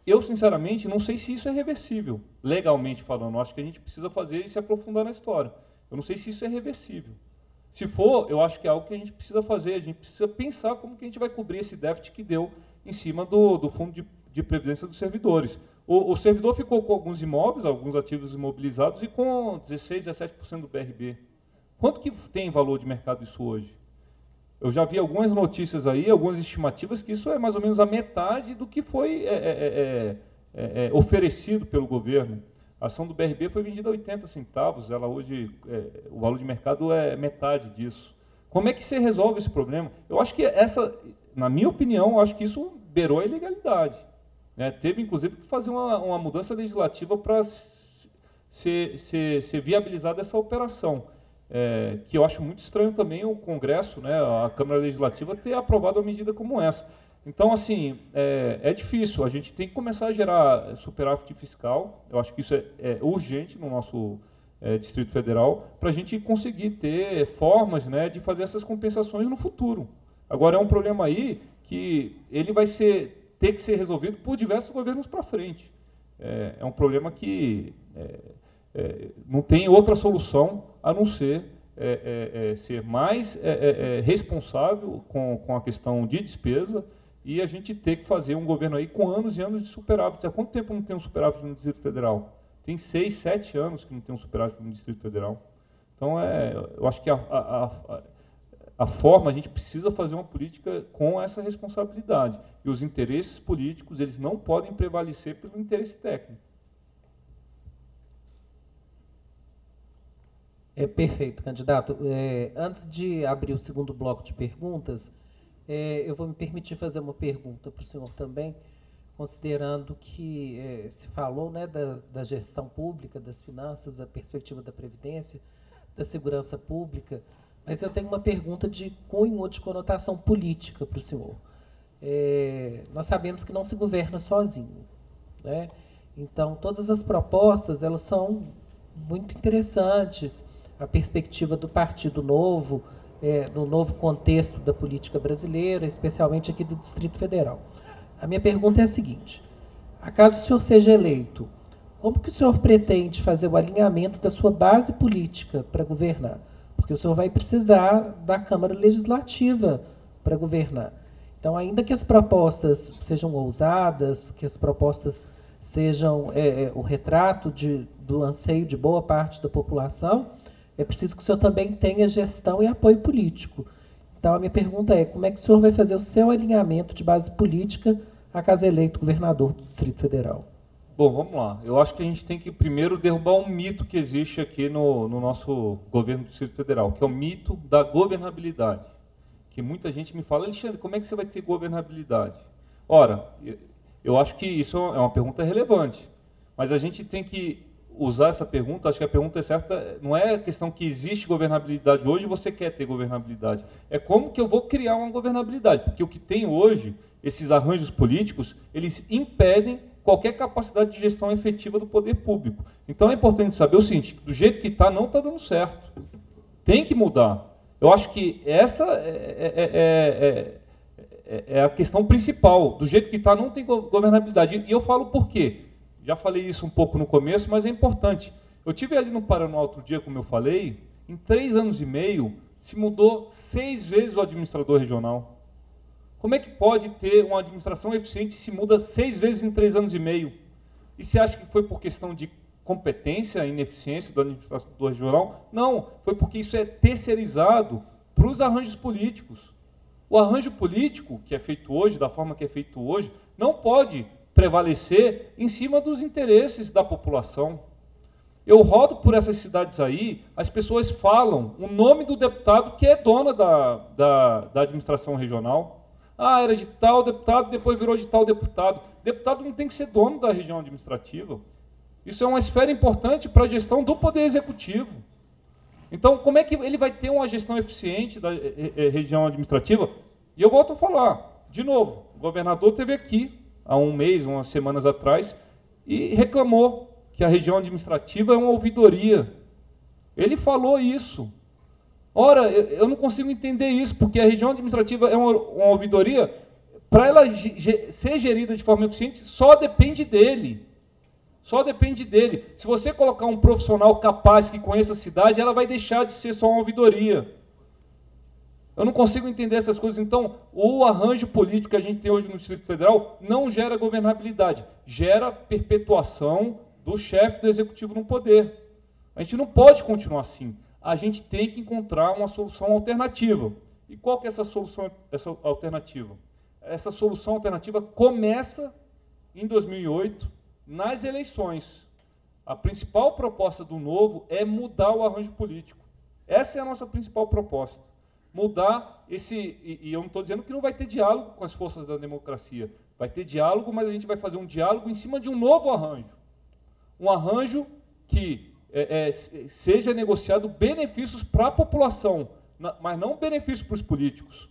Eu, sinceramente, não sei se isso é reversível, legalmente falando. Eu acho que a gente precisa fazer e se aprofundar na história. Eu não sei se isso é reversível. Se for, eu acho que é algo que a gente precisa fazer. A gente precisa pensar como que a gente vai cobrir esse déficit que deu em cima do fundo de previdência dos servidores. O servidor ficou com alguns imóveis, alguns ativos imobilizados, e com 16%, 17% do BRB. Quanto que tem valor de mercado isso hoje? Eu já vi algumas notícias aí, algumas estimativas, que isso é mais ou menos a metade do que foi oferecido pelo governo. A ação do BRB foi vendida a 80 centavos, ela hoje, o valor de mercado é metade disso. Como é que você resolve esse problema? Eu acho que na minha opinião, eu acho que isso beirou a ilegalidade. Teve, inclusive, que fazer uma mudança legislativa para ser viabilizada essa operação. Que eu acho muito estranho também o Congresso, né, a Câmara Legislativa, ter aprovado uma medida como essa. Então, assim, é difícil. A gente tem que começar a gerar superávit fiscal. Eu acho que isso é urgente no nosso Distrito Federal, para a gente conseguir ter formas, né, de fazer essas compensações no futuro. Agora, é um problema aí que ele vai ter que ser resolvido por diversos governos para frente. É um problema que não tem outra solução a não ser ser mais responsável com a questão de despesa, e a gente ter que fazer um governo aí com anos e anos de superávit. Há quanto tempo não tem um superávit no Distrito Federal? Tem 6, 7 anos que não tem um superávit no Distrito Federal. Então, eu acho que a forma, a gente precisa fazer uma política com essa responsabilidade. E os interesses políticos, eles não podem prevalecer pelo interesse técnico.
Perfeito, candidato. Antes de abrir o segundo bloco de perguntas, eu vou me permitir fazer uma pergunta para o senhor também, considerando que se falou, né, da gestão pública, das finanças, da perspectiva da Previdência, da segurança pública, mas eu tenho uma pergunta de cunho ou de conotação política para o senhor. Nós sabemos que não se governa sozinho, né? Então, todas as propostas, elas são muito interessantes. A perspectiva do Partido Novo, no novo contexto da política brasileira, especialmente aqui do Distrito Federal. A minha pergunta é a seguinte: acaso o senhor seja eleito, como que o senhor pretende fazer o alinhamento da sua base política para governar? Porque o senhor vai precisar da Câmara Legislativa para governar. Então, ainda que as propostas sejam ousadas, que as propostas sejam o retrato do anseio de boa parte da população, é preciso que o senhor também tenha gestão e apoio político. Então, a minha pergunta é: como é que o senhor vai fazer o seu alinhamento de base política acaso eleito governador do Distrito Federal?
Bom, vamos lá. Eu acho que a gente tem que primeiro derrubar um mito que existe aqui no nosso governo do Distrito Federal, que é o mito da governabilidade. Que muita gente me fala: Alexandre, como é que você vai ter governabilidade? Ora, eu acho que isso é uma pergunta relevante, mas a gente tem que usar essa pergunta. Acho que a pergunta é certa, não é a questão que existe governabilidade hoje e você quer ter governabilidade. É como que eu vou criar uma governabilidade, porque o que tem hoje, esses arranjos políticos, eles impedem qualquer capacidade de gestão efetiva do poder público. Então é importante saber o seguinte: do jeito que está, não está dando certo. Tem que mudar. Eu acho que essa é a questão principal. Do jeito que está, não tem governabilidade. E eu falo por quê? Já falei isso um pouco no começo, mas é importante. Eu tive ali no Paraná outro dia, como eu falei, em 3 anos e meio, se mudou 6 vezes o administrador regional. Como é que pode ter uma administração eficiente se muda 6 vezes em 3 anos e meio? E você acha que foi por questão de competência e ineficiência do administrador regional? Não, foi porque isso é terceirizado para os arranjos políticos. O arranjo político, que é feito hoje, da forma que é feito hoje, não pode prevalecer em cima dos interesses da população. Eu rodo por essas cidades aí, as pessoas falam o nome do deputado que é dona da administração regional. Ah, era de tal deputado, depois virou de tal deputado. Deputado não tem que ser dono da região administrativa. Isso é uma esfera importante para a gestão do Poder Executivo. Então, como é que ele vai ter uma gestão eficiente da região administrativa? E eu volto a falar, de novo, o governador esteve aqui há um mês, umas semanas atrás, e reclamou que a região administrativa é uma ouvidoria. Ele falou isso. Ora, eu não consigo entender isso, porque a região administrativa é uma ouvidoria, para ela ser gerida de forma eficiente, só depende dele. Só depende dele. Se você colocar um profissional capaz que conheça a cidade, ela vai deixar de ser só uma ouvidoria. Eu não consigo entender essas coisas. Então, o arranjo político que a gente tem hoje no Distrito Federal não gera governabilidade, gera perpetuação do chefe do Executivo no poder. A gente não pode continuar assim. A gente tem que encontrar uma solução alternativa. E qual que é essa solução, essa alternativa? Essa solução alternativa começa em 2008, nas eleições. A principal proposta do Novo é mudar o arranjo político. Essa é a nossa principal proposta. Mudar esse... E eu não estou dizendo que não vai ter diálogo com as forças da democracia. Vai ter diálogo, mas a gente vai fazer um diálogo em cima de um novo arranjo. Um arranjo que seja negociado benefícios para a população, mas não benefícios para os políticos.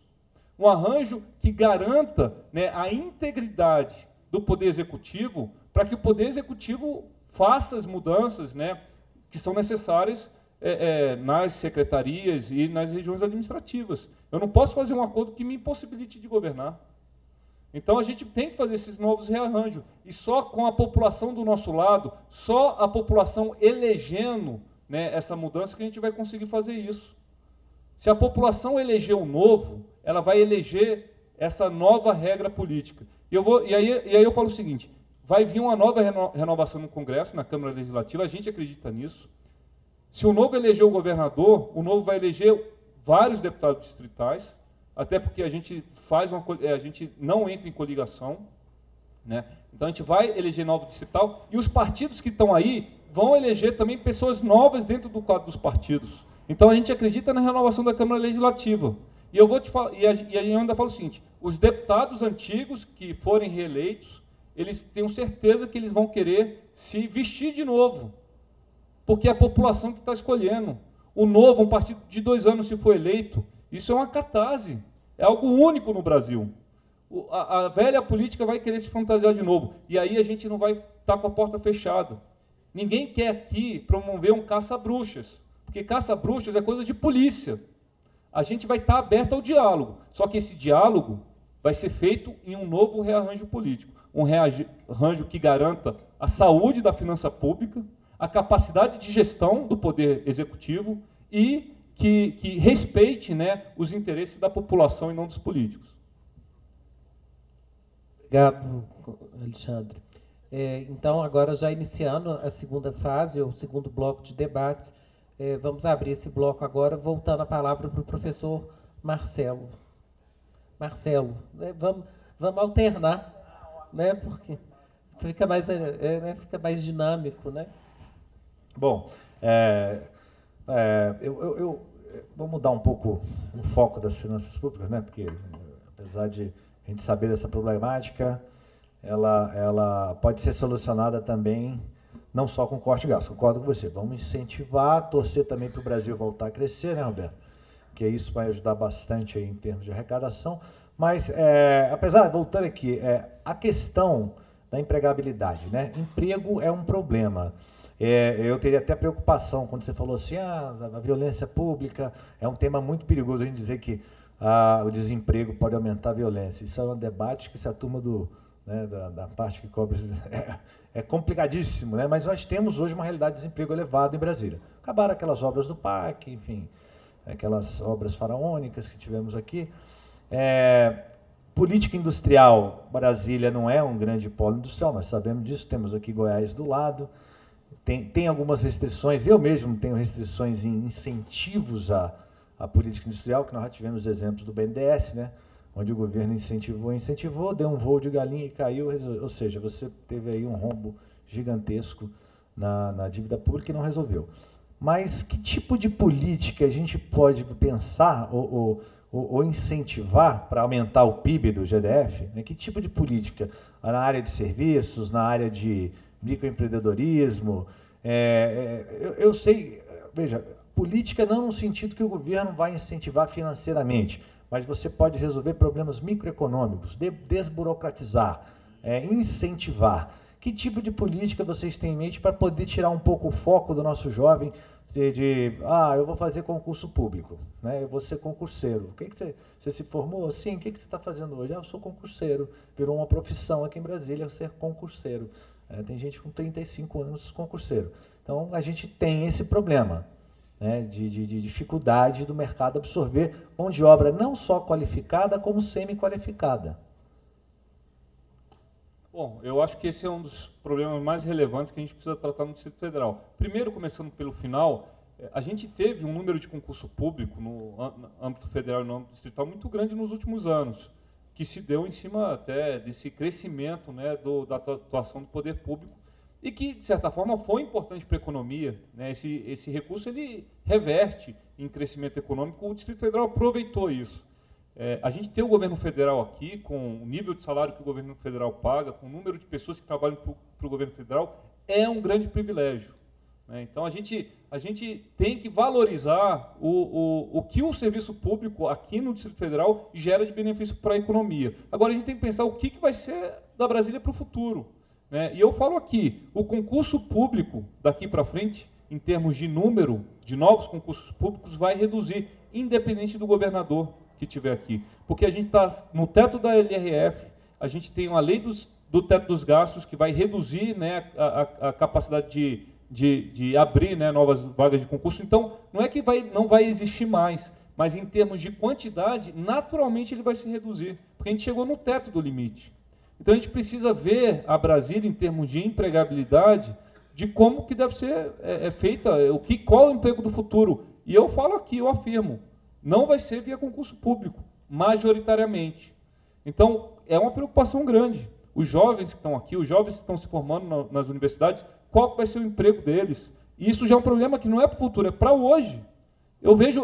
Um arranjo que garanta, né, a integridade do Poder Executivo, para que o Poder Executivo faça as mudanças, né, que são necessárias nas secretarias e nas regiões administrativas. Eu não posso fazer um acordo que me impossibilite de governar. Então a gente tem que fazer esses novos rearranjos. E só com a população do nosso lado, só a população elegendo, né, essa mudança que a gente vai conseguir fazer isso. Se a população eleger o novo, ela vai eleger essa nova regra política. E aí eu falo o seguinte, vai vir uma nova renovação no Congresso, na Câmara Legislativa, a gente acredita nisso. Se o Novo eleger o governador, o Novo vai eleger vários deputados distritais, até porque a gente a gente não entra em coligação, né? Então a gente vai eleger novo distrital, e os partidos que estão aí vão eleger também pessoas novas dentro do quadro dos partidos. Então a gente acredita na renovação da Câmara Legislativa. E eu vou te falar, e eu ainda falo o seguinte, os deputados antigos que forem reeleitos, eles tenham certeza que eles vão querer se vestir de novo, porque é a população que está escolhendo. O Novo, um partido de 2 anos se for eleito, isso é uma catarse, é algo único no Brasil. A velha política vai querer se fantasiar de novo, e aí a gente não vai estar com a porta fechada. Ninguém quer aqui promover um caça-bruxas, porque caça-bruxas é coisa de polícia. A gente vai estar aberto ao diálogo, só que esse diálogo vai ser feito em um novo rearranjo político, um rearranjo que garanta a saúde da finança pública, a capacidade de gestão do Poder Executivo e que respeite, né, os interesses da população e não dos políticos.
Obrigado, Alexandre. Então, agora já iniciando a segunda fase, o segundo bloco de debates, vamos abrir esse bloco agora, voltando a palavra para o professor Marcelo. Marcelo, né, vamos alternar, né, porque fica fica mais dinâmico, né?
Bom, eu vou mudar um pouco o foco das finanças públicas, né? Porque, apesar de a gente saber dessa problemática, ela pode ser solucionada também, não só com corte de gastos. Concordo com você. Vamos incentivar, torcer também para o Brasil voltar a crescer, né, Roberto? Porque isso vai ajudar bastante aí em termos de arrecadação. Mas, apesar, voltando aqui, a questão da empregabilidade, né? Emprego é um problema. Eu teria até preocupação quando você falou assim, a violência pública é um tema muito perigoso, a gente dizer que o desemprego pode aumentar a violência. Isso é um debate que se a turma da parte que cobre é complicadíssimo, né? Mas nós temos hoje uma realidade de desemprego elevado em Brasília. Acabaram aquelas obras do PAC, enfim, aquelas obras faraônicas que tivemos aqui. Política industrial, Brasília não é um grande polo industrial, nós sabemos disso, temos aqui Goiás do lado, tem algumas restrições, eu mesmo tenho restrições em incentivos à política industrial, que nós já tivemos exemplos do BNDES, né, onde o governo incentivou, deu um voo de galinha e caiu, ou seja, você teve aí um rombo gigantesco na dívida pública e não resolveu. Mas que tipo de política a gente pode pensar ou incentivar para aumentar o PIB do GDF? Né? Que tipo de política? Na área de serviços, na área de microempreendedorismo? Eu sei, veja, política não no sentido que o governo vai incentivar financeiramente, mas você pode resolver problemas microeconômicos, desburocratizar, incentivar. Que tipo de política vocês têm em mente para poder tirar um pouco o foco do nosso jovem eu vou fazer concurso público, né? Eu vou ser concurseiro. O que você se formou? Sim, o que você está fazendo hoje? Eu sou concurseiro. Virou uma profissão aqui em Brasília ser concurseiro. Tem gente com 35 anos concurseiro. Então, a gente tem esse problema, né, de dificuldade do mercado absorver mão de obra não só qualificada, como semi-qualificada.
Bom, eu acho que esse é um dos problemas mais relevantes que a gente precisa tratar no Distrito Federal. Primeiro, começando pelo final, a gente teve um número de concurso público no âmbito federal e no âmbito distrital muito grande nos últimos anos, que se deu em cima até desse crescimento, né, da atuação do poder público e que, de certa forma, foi importante para a economia, né? Esse recurso ele reverte em crescimento econômico, o Distrito Federal aproveitou isso. A gente ter o governo federal aqui, com o nível de salário que o governo federal paga, com o número de pessoas que trabalham para o governo federal, é um grande privilégio, né? Então, a gente tem que valorizar o que o serviço público aqui no Distrito Federal gera de benefício para a economia. Agora, a gente tem que pensar o que vai ser da Brasília para o futuro, né? E eu falo aqui, o concurso público daqui para frente, em termos de número de novos concursos públicos, vai reduzir, independente do governador que tiver aqui. Porque a gente está no teto da LRF, a gente tem uma lei do teto dos gastos que vai reduzir, né, a capacidade de abrir, né, novas vagas de concurso. Então, não é que não vai existir mais, mas em termos de quantidade, naturalmente ele vai se reduzir, porque a gente chegou no teto do limite. Então, a gente precisa ver a Brasília, em termos de empregabilidade, de como que deve ser feita, qual é o emprego do futuro. E eu falo aqui, eu afirmo, não vai ser via concurso público, majoritariamente. Então, é uma preocupação grande. Os jovens que estão aqui, os jovens que estão se formando nas universidades, qual vai ser o emprego deles? E isso já é um problema que não é para o futuro, é para hoje. Eu vejo,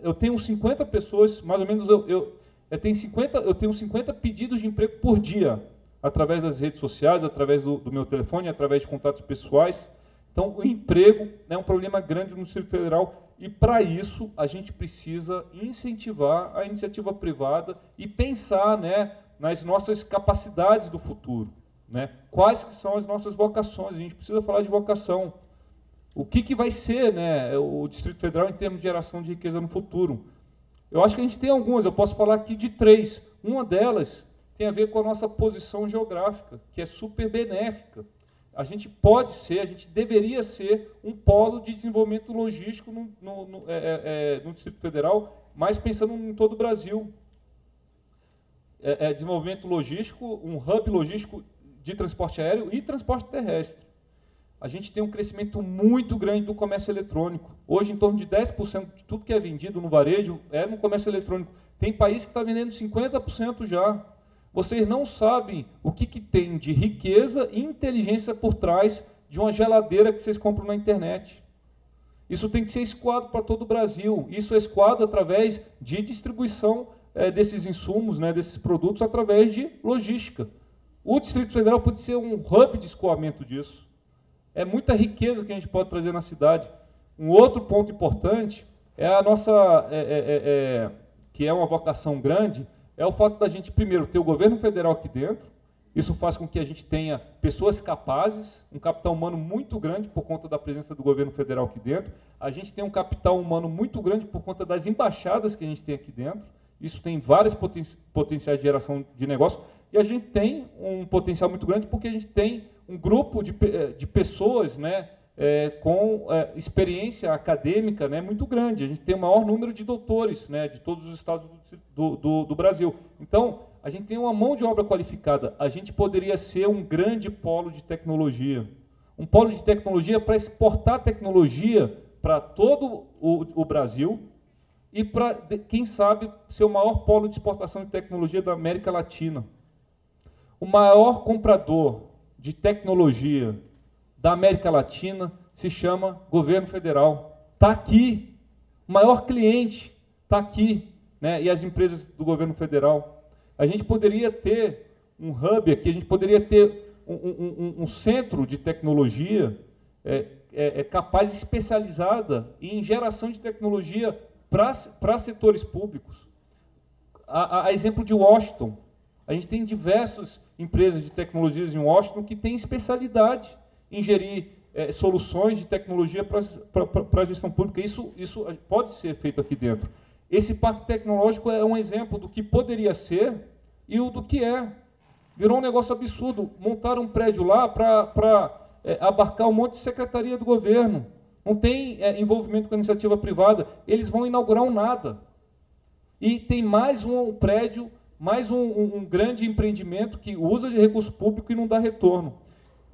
eu tenho 50 pessoas, mais ou menos, eu tenho 50 pedidos de emprego por dia, através das redes sociais, através do meu telefone, através de contatos pessoais. Então, o emprego é um problema grande no Distrito Federal. E, para isso, a gente precisa incentivar a iniciativa privada e pensar, né, nas nossas capacidades do futuro, né? Quais que são as nossas vocações? A gente precisa falar de vocação. O que vai ser, né, o Distrito Federal em termos de geração de riqueza no futuro? Eu acho que a gente tem algumas, eu posso falar aqui de 3. Uma delas tem a ver com a nossa posição geográfica, que é super benéfica. A gente pode ser, a gente deveria ser um polo de desenvolvimento logístico no Distrito Federal, mas pensando em todo o Brasil. Desenvolvimento logístico, um hub logístico de transporte aéreo e transporte terrestre. A gente tem um crescimento muito grande do comércio eletrônico. Hoje, em torno de 10% de tudo que é vendido no varejo é no comércio eletrônico. Tem país que está vendendo 50% já. Vocês não sabem o que tem de riqueza e inteligência por trás de uma geladeira que vocês compram na internet. Isso tem que ser escoado para todo o Brasil. Isso é escoado através de distribuição desses insumos, né, desses produtos, através de logística. O Distrito Federal pode ser um hub de escoamento disso. É muita riqueza que a gente pode trazer na cidade. Um outro ponto importante é a nossa, que é uma vocação grande, é o fato da gente, primeiro, ter o governo federal aqui dentro Isso faz com que a gente tenha pessoas capazes, um capital humano muito grande por conta da presença do governo federal aqui dentro. A gente tem um capital humano muito grande por conta das embaixadas que a gente tem aqui dentro. Isso tem vários potenciais de geração de negócio. E a gente tem um potencial muito grande porque a gente tem um grupo de pessoas, né, com experiência acadêmica, né, muito grande. A gente tem o maior número de doutores, né, de todos os estados do Brasil. Então, a gente tem uma mão de obra qualificada. A gente poderia ser um grande polo de tecnologia. Um polo de tecnologia para exportar tecnologia para todo o Brasil e para, quem sabe, ser o maior polo de exportação de tecnologia da América Latina. O maior comprador de tecnologia da América Latina se chama governo federal. Está aqui. O maior cliente está aqui, né? E as empresas do governo federal. A gente poderia ter um hub aqui, a gente poderia ter um centro de tecnologia capaz, especializada em geração de tecnologia para setores públicos. A exemplo de Washington, a gente tem diversas empresas de tecnologias em Washington que têm especialidade em gerir soluções de tecnologia para a gestão pública. Isso pode ser feito aqui dentro. Esse parque tecnológico é um exemplo do que poderia ser e o do que é. Virou um negócio absurdo. Montaram um prédio lá para abarcar um monte de secretaria do governo. Não tem envolvimento com a iniciativa privada. Eles vão inaugurar um nada. E tem mais um prédio, mais um grande empreendimento que usa de recurso público e não dá retorno.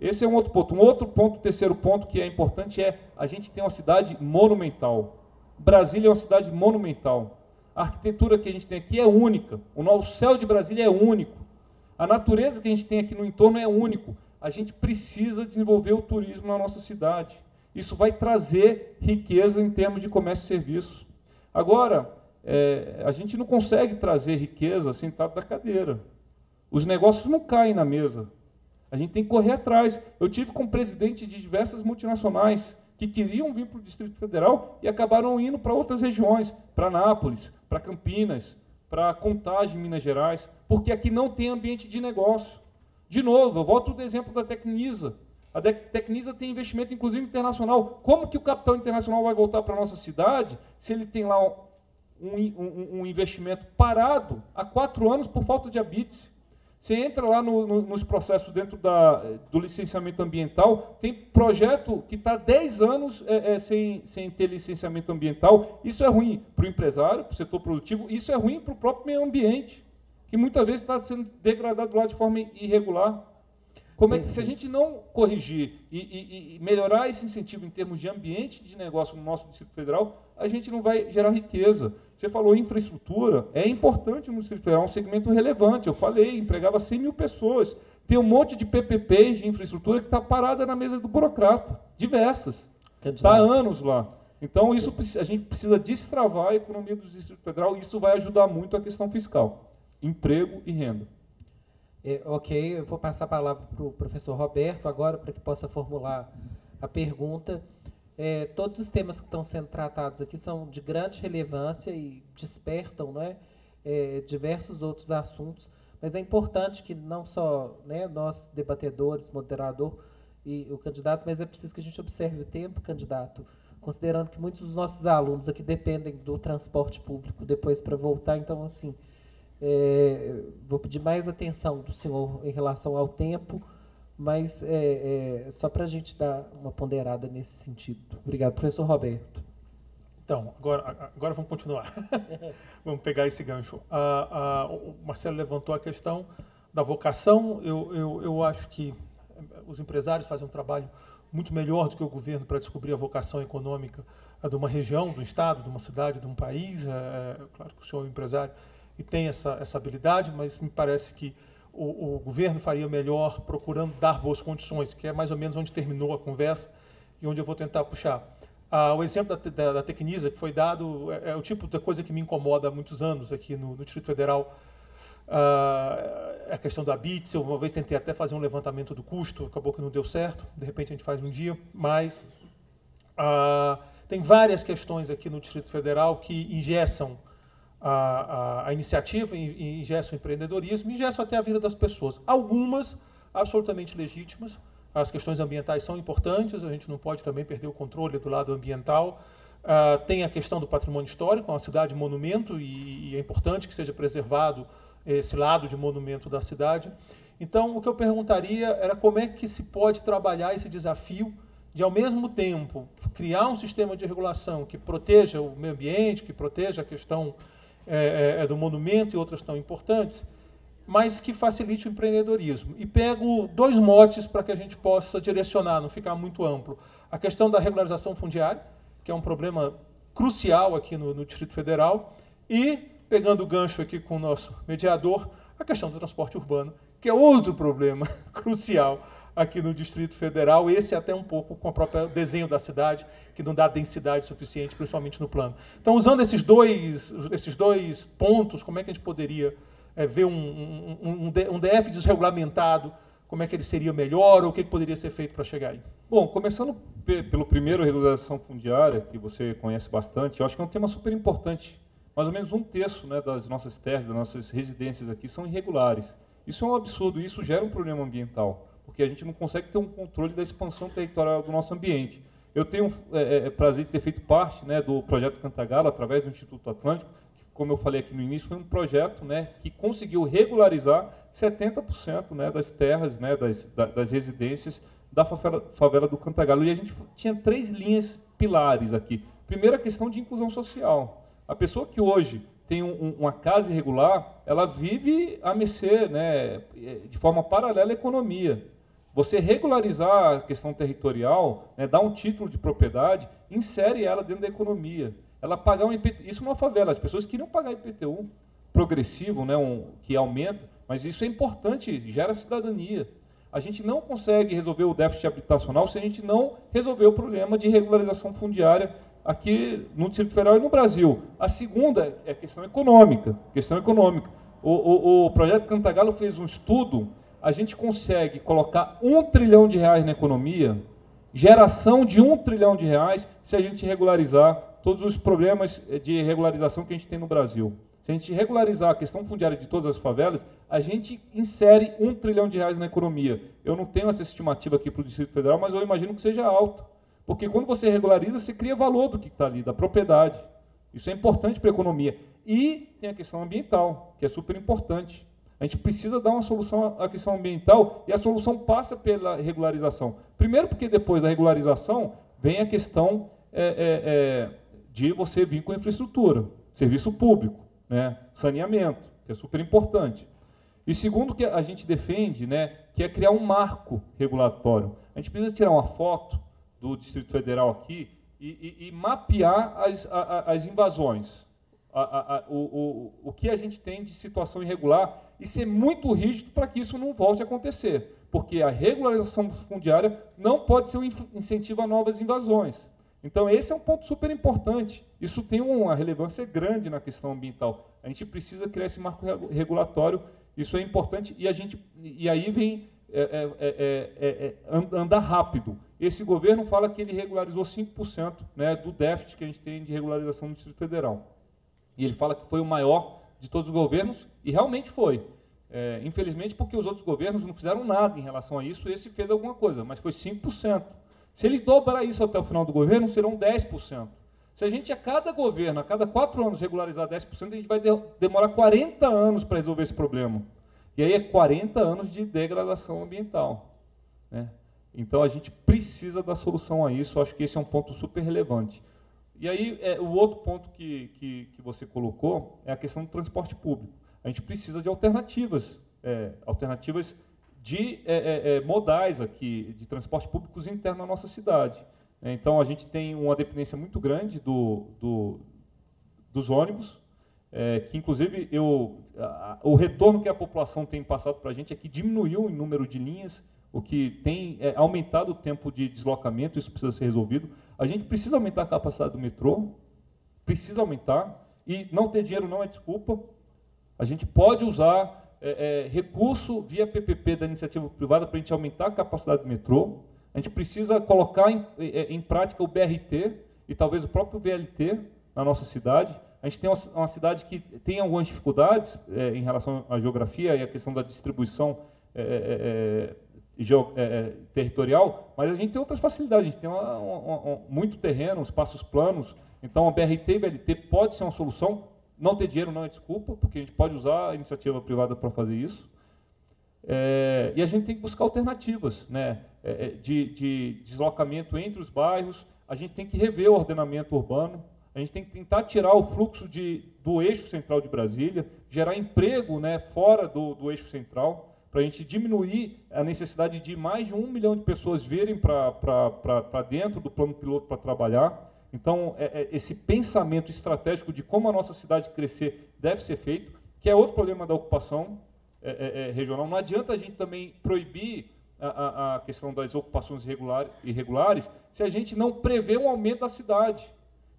Esse é um outro ponto. Um outro ponto, terceiro ponto que é importante a gente tem uma cidade monumental. Brasília é uma cidade monumental. A arquitetura que a gente tem aqui é única. O céu de Brasília é único. A natureza que a gente tem aqui no entorno é único. A gente precisa desenvolver o turismo na nossa cidade. Isso vai trazer riqueza em termos de comércio e serviço. Agora, a gente não consegue trazer riqueza sentado na cadeira. Os negócios não caem na mesa. A gente tem que correr atrás. Eu tive com presidente de diversas multinacionais que queriam vir para o Distrito Federal e acabaram indo para outras regiões, para Anápolis, para Campinas, para Contagem, Minas Gerais, porque aqui não tem ambiente de negócio. De novo, eu volto do exemplo da Tecnisa. A Tecnisa tem investimento, inclusive, internacional. Como que o capital internacional vai voltar para a nossa cidade se ele tem lá um investimento parado há 4 anos por falta de habite? Você entra lá nos processos dentro do licenciamento ambiental, tem projeto que está 10 anos sem ter licenciamento ambiental. Isso é ruim para o empresário, para o setor produtivo, isso é ruim para o próprio meio ambiente, que muitas vezes está sendo degradado lá de forma irregular. Como é que, se a gente não corrigir e melhorar esse incentivo em termos de ambiente de negócio no nosso Distrito Federal, a gente não vai gerar riqueza. Você falou infraestrutura, é importante no Distrito Federal, é um segmento relevante. Eu falei, empregava 100 mil pessoas. Tem um monte de PPPs de infraestrutura que está parada na mesa do burocrata, diversas. Está há anos lá. Então, isso, a gente precisa destravar a economia do Distrito Federal e isso vai ajudar muito a questão fiscal, emprego e renda.
Ok, eu vou passar a palavra para o professor Roberto agora, para que possa formular a pergunta. Todos os temas que estão sendo tratados aqui são de grande relevância e despertam, né, diversos outros assuntos, mas é importante que não só, né, nós, debatedores, moderador e o candidato, mas é preciso que a gente observe o tempo, candidato, considerando que muitos dos nossos alunos aqui dependem do transporte público depois para voltar, então, assim, vou pedir mais atenção do senhor em relação ao tempo, mas só para a gente dar uma ponderada nesse sentido. Obrigado, professor Roberto.
Então, agora vamos continuar. Vamos pegar esse gancho. O Marcelo levantou a questão da vocação. Eu acho que os empresários fazem um trabalho muito melhor do que o governo para descobrir a vocação econômica de uma região, do estado, de uma cidade, de um país. Claro que o senhor é um empresário e tem essa habilidade, mas me parece que o governo faria melhor procurando dar boas condições, que é mais ou menos onde terminou a conversa e onde eu vou tentar puxar. O exemplo da Tecnisa que foi dado é o tipo de coisa que me incomoda há muitos anos aqui no Distrito Federal. A questão da BITS, eu uma vez tentei até fazer um levantamento do custo, acabou que não deu certo, de repente a gente faz um dia, mas tem várias questões aqui no Distrito Federal que engessam a iniciativa, ingessa o empreendedorismo, ingessa até a vida das pessoas. Algumas absolutamente legítimas. As questões ambientais são importantes, a gente não pode também perder o controle do lado ambiental. Tem a questão do patrimônio histórico, é uma cidade monumento e é importante que seja preservado esse lado de monumento da cidade. Então, o que eu perguntaria era como é que se pode trabalhar esse desafio de, ao mesmo tempo, criar um sistema de regulação que proteja o meio ambiente, que proteja a questão do monumento e outras tão importantes, mas que facilite o empreendedorismo. E pego 2 motes para que a gente possa direcionar, não ficar muito amplo. A questão da regularização fundiária, que é um problema crucial aqui no Distrito Federal, e, pegando o gancho aqui com o nosso mediador, a questão do transporte urbano, que é outro problema crucial aqui no Distrito Federal, esse até um pouco com o próprio desenho da cidade, que não dá densidade suficiente, principalmente no plano. Então, usando esses dois pontos, como é que a gente poderia ver um DF desregulamentado, como é que ele seria melhor, ou o que poderia ser feito para chegar aí?
Bom, começando pelo primeiro, regularização fundiária, que você conhece bastante, eu acho que é um tema super importante. Mais ou menos 1/3, né, das nossas terras, das nossas residências aqui são irregulares. Isso é um absurdo, isso gera um problema ambiental, porque a gente não consegue ter um controle da expansão territorial do nosso ambiente. Eu tenho prazer de ter feito parte, né, do projeto Cantagalo, através do Instituto Atlântico, que, como eu falei aqui no início, foi um projeto, né, que conseguiu regularizar 70%, né, das terras, né, das residências da favela do Cantagalo. E a gente tinha 3 linhas pilares aqui. Primeiro, a questão de inclusão social. A pessoa que hoje tem uma casa irregular, ela vive a mercê, né, de forma paralela à economia. Você regularizar a questão territorial, né, dar um título de propriedade, insere ela dentro da economia. Ela pagar um IPTU, isso é uma favela, as pessoas queriam pagar IPTU progressivo, né, que aumenta, mas isso é importante, gera cidadania. A gente não consegue resolver o déficit habitacional se a gente não resolver o problema de regularização fundiária aqui no Distrito Federal e no Brasil. A segunda é a questão econômica. O projeto Cantagalo fez um estudo, a gente consegue colocar R$1 trilhão na economia, geração de R$1 trilhão se a gente regularizar todos os problemas de regularização que a gente tem no Brasil. Se a gente regularizar a questão fundiária de todas as favelas, a gente insere R$1 trilhão na economia. Eu não tenho essa estimativa aqui para o Distrito Federal, mas eu imagino que seja alto. Porque quando você regulariza, você cria valor do que está ali, da propriedade. Isso é importante para a economia. E tem a questão ambiental, que é super importante. A gente precisa dar uma solução à questão ambiental e a solução passa pela regularização. Primeiro porque depois da regularização vem a questão de você vir com infraestrutura, serviço público, né, saneamento, que é super importante. E segundo que a gente defende, né, que é criar um marco regulatório. A gente precisa tirar uma foto do Distrito Federal aqui e mapear as invasões, o que a gente tem de situação irregular e ser muito rígido para que isso não volte a acontecer, porque a regularização fundiária não pode ser um incentivo a novas invasões. Então esse é um ponto super importante, isso tem uma relevância grande na questão ambiental. A gente precisa criar esse marco regulatório, isso é importante, e aí vem andar rápido. Esse governo fala que ele regularizou 5%, né, do déficit que a gente tem de regularização no Distrito Federal. E ele fala que foi o maior de todos os governos, e realmente foi. Infelizmente, porque os outros governos não fizeram nada em relação a isso, esse fez alguma coisa, mas foi 5%. Se ele dobrar isso até o final do governo, serão 10%. Se a gente, a cada governo, a cada 4 anos, regularizar 10%, a gente vai demorar 40 anos para resolver esse problema. E aí é 40 anos de degradação ambiental, né? Então a gente precisa dar solução a isso, acho que esse é um ponto super relevante. E aí o outro ponto que você colocou é a questão do transporte público. A gente precisa de alternativas, alternativas de modais aqui, de transporte públicos internos na nossa cidade. Então a gente tem uma dependência muito grande dos ônibus, que inclusive o retorno que a população tem passado para a gente é que diminuiu o número de linhas, o que tem aumentado o tempo de deslocamento, isso precisa ser resolvido. A gente precisa aumentar a capacidade do metrô, precisa aumentar, e não ter dinheiro não é desculpa. A gente pode usar recurso via PPP da iniciativa privada para a gente aumentar a capacidade do metrô. A gente precisa colocar em prática o BRT e talvez o próprio VLT na nossa cidade. A A gente tem uma cidade que tem algumas dificuldades em relação à geografia e à questão da distribuição territorial, mas a gente tem outras facilidades, a gente tem muito terreno, espaços planos, então a BRT e BLT pode ser uma solução. Não ter dinheiro não é desculpa, porque a gente pode usar a iniciativa privada para fazer isso. E a gente tem que buscar alternativas, né, de deslocamento entre os bairros. A gente tem que rever o ordenamento urbano, a gente tem que tentar tirar o fluxo do eixo central de Brasília, gerar emprego, né, fora do eixo central, para a gente diminuir a necessidade de mais de 1 milhão de pessoas virem para dentro do plano piloto para trabalhar. Então, esse pensamento estratégico de como a nossa cidade crescer deve ser feito, que é outro problema da ocupação regional. Não adianta a gente também proibir a questão das ocupações irregulares se a gente não prevê um aumento da cidade.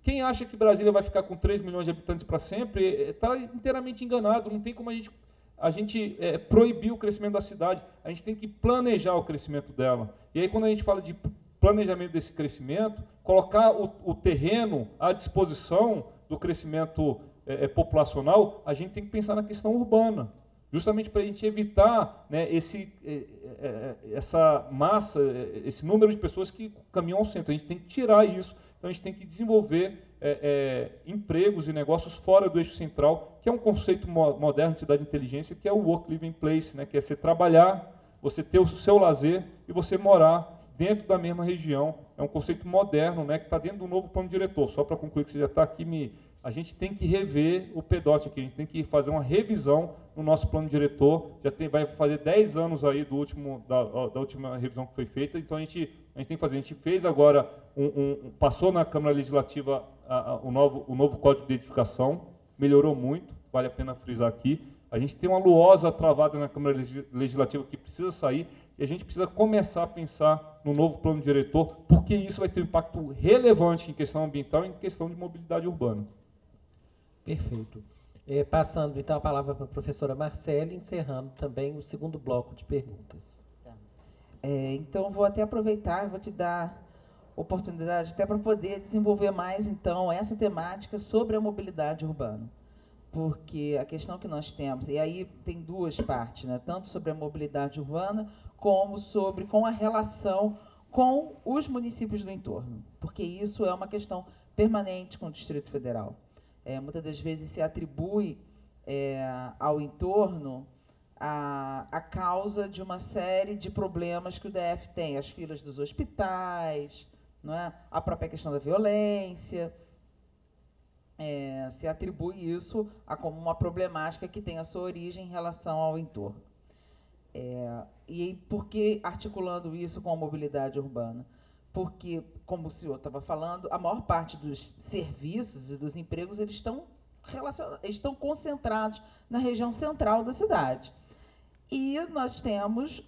Quem acha que Brasília vai ficar com 3 milhões de habitantes para sempre está inteiramente enganado. Não tem como a gente proibir o crescimento da cidade. A gente tem que planejar o crescimento dela. E aí, quando a gente fala de planejamento desse crescimento, colocar o terreno à disposição do crescimento populacional, a gente tem que pensar na questão urbana, justamente para a gente evitar, né, essa massa, esse número de pessoas que caminham ao centro. A gente tem que tirar isso, então a gente tem que desenvolver empregos e negócios fora do eixo central, que é um conceito moderno de cidade de inteligência, que é o work, live, place, né, que é você trabalhar, você ter o seu lazer e você morar dentro da mesma região. É um conceito moderno, né, que está dentro do novo plano diretor. Só para concluir que você já está aqui, a gente tem que rever o PDOT aqui, a gente tem que fazer uma revisão no nosso plano diretor. Vai fazer 10 anos aí da última revisão que foi feita, então a gente tem que fazer. A gente fez agora, passou na Câmara Legislativa o novo Código de Edificação, melhorou muito, vale a pena frisar aqui. A gente tem uma LUOSA travada na Câmara Legislativa que precisa sair, e a gente precisa começar a pensar no novo plano diretor, porque isso vai ter um impacto relevante em questão ambiental e em questão de mobilidade urbana.
Perfeito. Passando, então, a palavra para a professora Marcele, encerrando também o segundo bloco de perguntas.
Então, vou até aproveitar, vou te dar oportunidade até para poder desenvolver mais, então, essa temática sobre a mobilidade urbana. Porque a questão que nós temos, e aí tem duas partes, né? Tanto sobre a mobilidade urbana, como com a relação com os municípios do entorno, porque isso é uma questão permanente com o Distrito Federal. Muitas das vezes se atribui ao entorno a causa de uma série de problemas que o DF tem, as filas dos hospitais, não é? A própria questão da violência. Se atribui isso como uma problemática que tem a sua origem em relação ao entorno. E por que articulando isso com a mobilidade urbana? Porque, como o senhor estava falando, a maior parte dos serviços e dos empregos eles estão concentrados na região central da cidade. E nós temos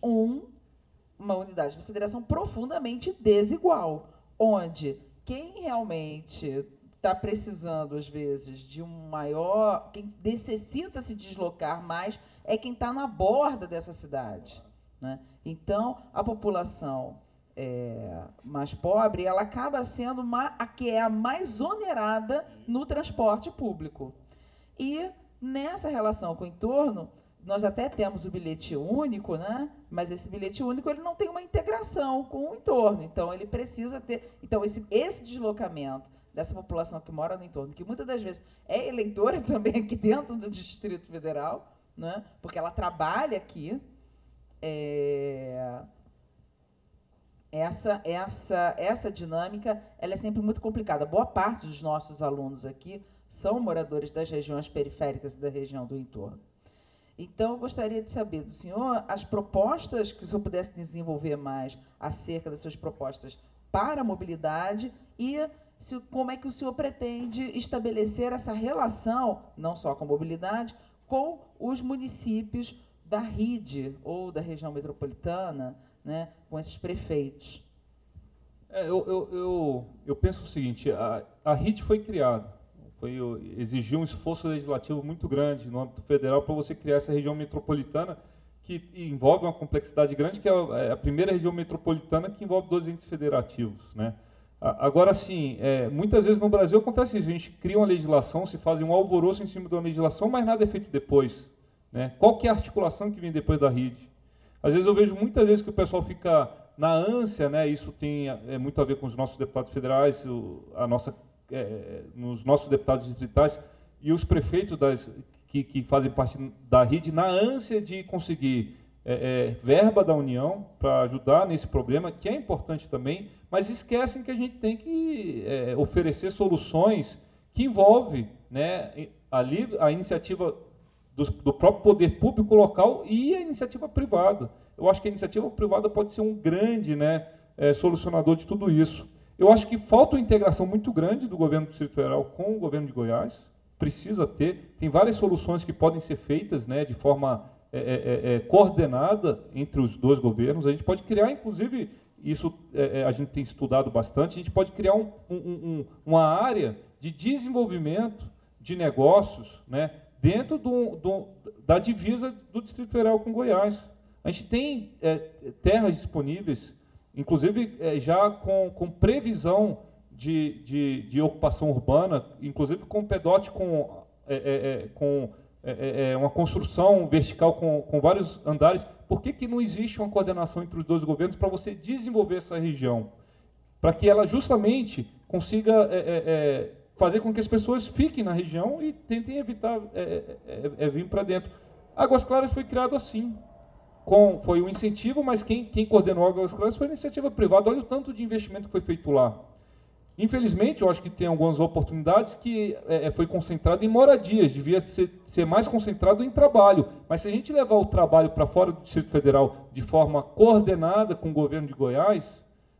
uma unidade da federação profundamente desigual, onde quem realmente está precisando, às vezes, de quem necessita se deslocar mais é quem está na borda dessa cidade, né? Então, a população mais pobre, ela acaba sendo a que é a mais onerada no transporte público. E, nessa relação com o entorno, nós até temos o bilhete único, né? Mas esse bilhete único ele não tem uma integração com o entorno, então ele precisa ter... Então, esse deslocamento dessa população que mora no entorno, que muitas das vezes é eleitora também aqui dentro do Distrito Federal, né? Porque ela trabalha aqui, essa dinâmica ela é sempre muito complicada. Boa parte dos nossos alunos aqui são moradores das regiões periféricas e da região do entorno. Então, eu gostaria de saber do senhor as propostas, que o senhor pudesse desenvolver mais acerca das suas propostas para a mobilidade e como é que o senhor pretende estabelecer essa relação, não só com a mobilidade, com os municípios da RID ou da região metropolitana, né, com esses prefeitos.
Eu penso o seguinte, a RID foi criada, exigiu um esforço legislativo muito grande no âmbito federal para você criar essa região metropolitana, que envolve uma complexidade grande, que é a primeira região metropolitana que envolve 2 entes federativos, né? Agora, sim, muitas vezes no Brasil acontece isso, a gente cria uma legislação, se faz um alvoroço em cima de uma legislação, mas nada é feito depois, né? Qual que é a articulação que vem depois da RID? Às vezes eu vejo muitas vezes que o pessoal fica na ânsia, né? Isso tem muito a ver com os nossos deputados federais, nos nossos deputados distritais e os prefeitos que fazem parte da RID, na ânsia de conseguir verba da União para ajudar nesse problema, que é importante também, mas esquecem que a gente tem que oferecer soluções que envolvem, né, ali a iniciativa do próprio poder público local e a iniciativa privada. Eu acho que a iniciativa privada pode ser um grande, né, solucionador de tudo isso. Eu acho que falta uma integração muito grande do governo do Distrito Federal com o governo de Goiás, precisa ter, tem várias soluções que podem ser feitas, né, de forma coordenada entre os dois governos. A gente pode criar, inclusive, isso a gente tem estudado bastante, a gente pode criar uma área de desenvolvimento de negócios, né, dentro da divisa do Distrito Federal com Goiás. A gente tem terras disponíveis, inclusive já com previsão de ocupação urbana, inclusive com PEDOT, com uma construção vertical com vários andares. Por que não existe uma coordenação entre os dois governos para você desenvolver essa região? Para que ela justamente consiga fazer com que as pessoas fiquem na região e tentem evitar vir para dentro. Águas Claras foi criado assim. Foi um incentivo, mas quem coordenou Águas Claras foi a iniciativa privada. Olha o tanto de investimento que foi feito lá. Infelizmente, eu acho que tem algumas oportunidades que foi concentrado em moradias, devia ser mais concentrado em trabalho. Mas se a gente levar o trabalho para fora do Distrito Federal de forma coordenada com o governo de Goiás,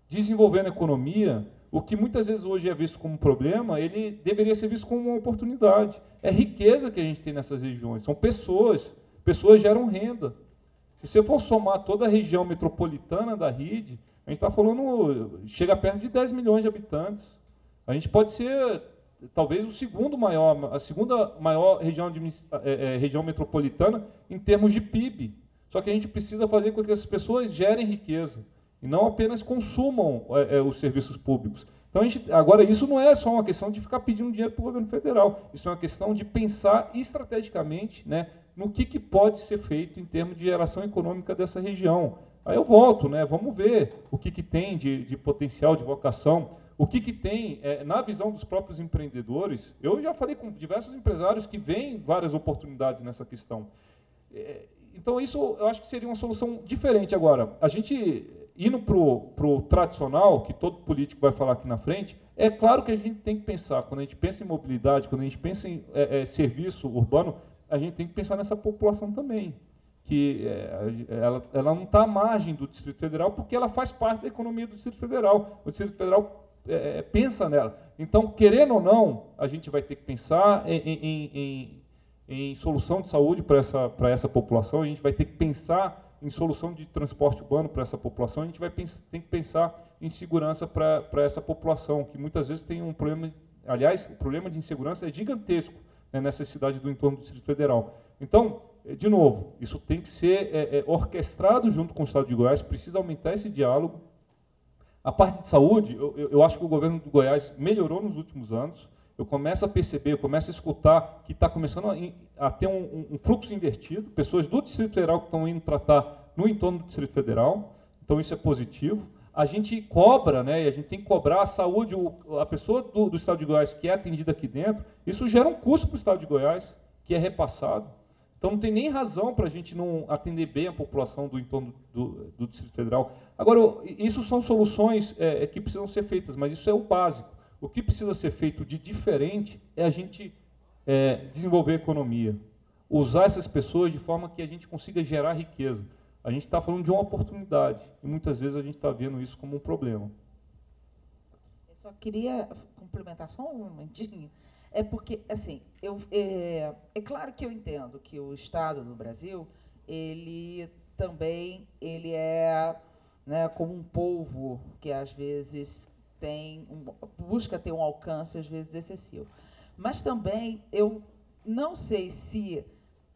desenvolvendo a economia, o que muitas vezes hoje é visto como um problema, ele deveria ser visto como uma oportunidade. É riqueza que a gente tem nessas regiões, são pessoas geram renda. Se você for somar toda a região metropolitana da RID, a gente está falando, chega perto de 10 milhões de habitantes. A gente pode ser, talvez, a segunda maior região metropolitana em termos de PIB. Só que a gente precisa fazer com que as pessoas gerem riqueza e não apenas consumam os serviços públicos. Então, agora, isso não é só uma questão de ficar pedindo dinheiro para o governo federal. Isso é uma questão de pensar estrategicamente, né, no que pode ser feito em termos de geração econômica dessa região. Aí eu volto, né, vamos ver o que tem de potencial, de vocação, o que tem na visão dos próprios empreendedores. Eu já falei com diversos empresários que veem várias oportunidades nessa questão. Então, isso eu acho que seria uma solução diferente. Agora, a gente indo para o tradicional, que todo político vai falar aqui na frente, é claro que a gente tem que pensar, quando a gente pensa em mobilidade, quando a gente pensa em serviço urbano, a gente tem que pensar nessa população também, que ela não está à margem do Distrito Federal, porque ela faz parte da economia do Distrito Federal. O Distrito Federal pensa nela. Então, querendo ou não, a gente vai ter que pensar em solução de saúde para essa população, a gente vai ter que pensar em solução de transporte urbano para essa população, a gente tem que pensar em segurança para essa população, que muitas vezes tem um problema, aliás, o problema de insegurança é gigantesco, né, nessa cidade do entorno do Distrito Federal. Então, de novo, isso tem que ser orquestrado junto com o Estado de Goiás, precisa aumentar esse diálogo. A parte de saúde, eu acho que o governo do Goiás melhorou nos últimos anos. Eu começo a perceber, eu começo a escutar que está começando a ter um fluxo invertido, pessoas do Distrito Federal que estão indo tratar no entorno do Distrito Federal, então isso é positivo. A gente cobra, né, e a gente tem que cobrar a saúde, a pessoa do Estado de Goiás que é atendida aqui dentro, isso gera um custo para o Estado de Goiás, que é repassado. Então não tem nem razão para a gente não atender bem a população do entorno do Distrito Federal. Agora, isso são soluções que precisam ser feitas, mas isso é o básico. O que precisa ser feito de diferente é a gente desenvolver a economia, usar essas pessoas de forma que a gente consiga gerar riqueza. A gente está falando de uma oportunidade e muitas vezes a gente está vendo isso como um problema.
Eu só queria complementar só um momentinho. É porque, assim, é claro que eu entendo que o Estado do Brasil, ele também é, né, como um povo que às vezes busca ter um alcance, às vezes, excessivo. Mas também eu não sei se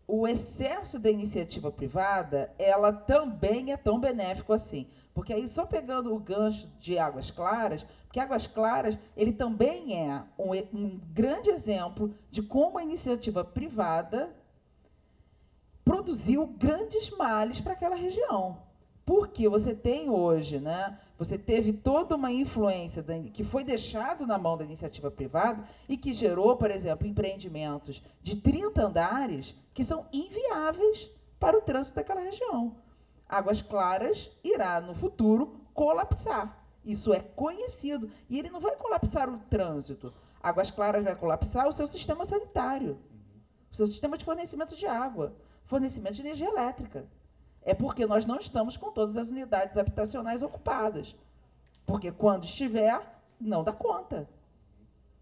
o excesso da iniciativa privada, ela também é tão benéfico assim. Porque aí, só pegando o gancho de Águas Claras, Porque Águas Claras, ele também é um grande exemplo de como a iniciativa privada produziu grandes males para aquela região. Porque você tem hoje, né, você teve toda uma influência que foi deixado na mão da iniciativa privada e que gerou, por exemplo, empreendimentos de 30 andares que são inviáveis para o trânsito daquela região. Águas Claras irá, no futuro, colapsar. Isso é conhecido. E ele não vai colapsar o trânsito. Águas Claras vai colapsar o seu sistema sanitário, o seu sistema de fornecimento de água, fornecimento de energia elétrica. É porque nós não estamos com todas as unidades habitacionais ocupadas. Porque quando estiver, não dá conta.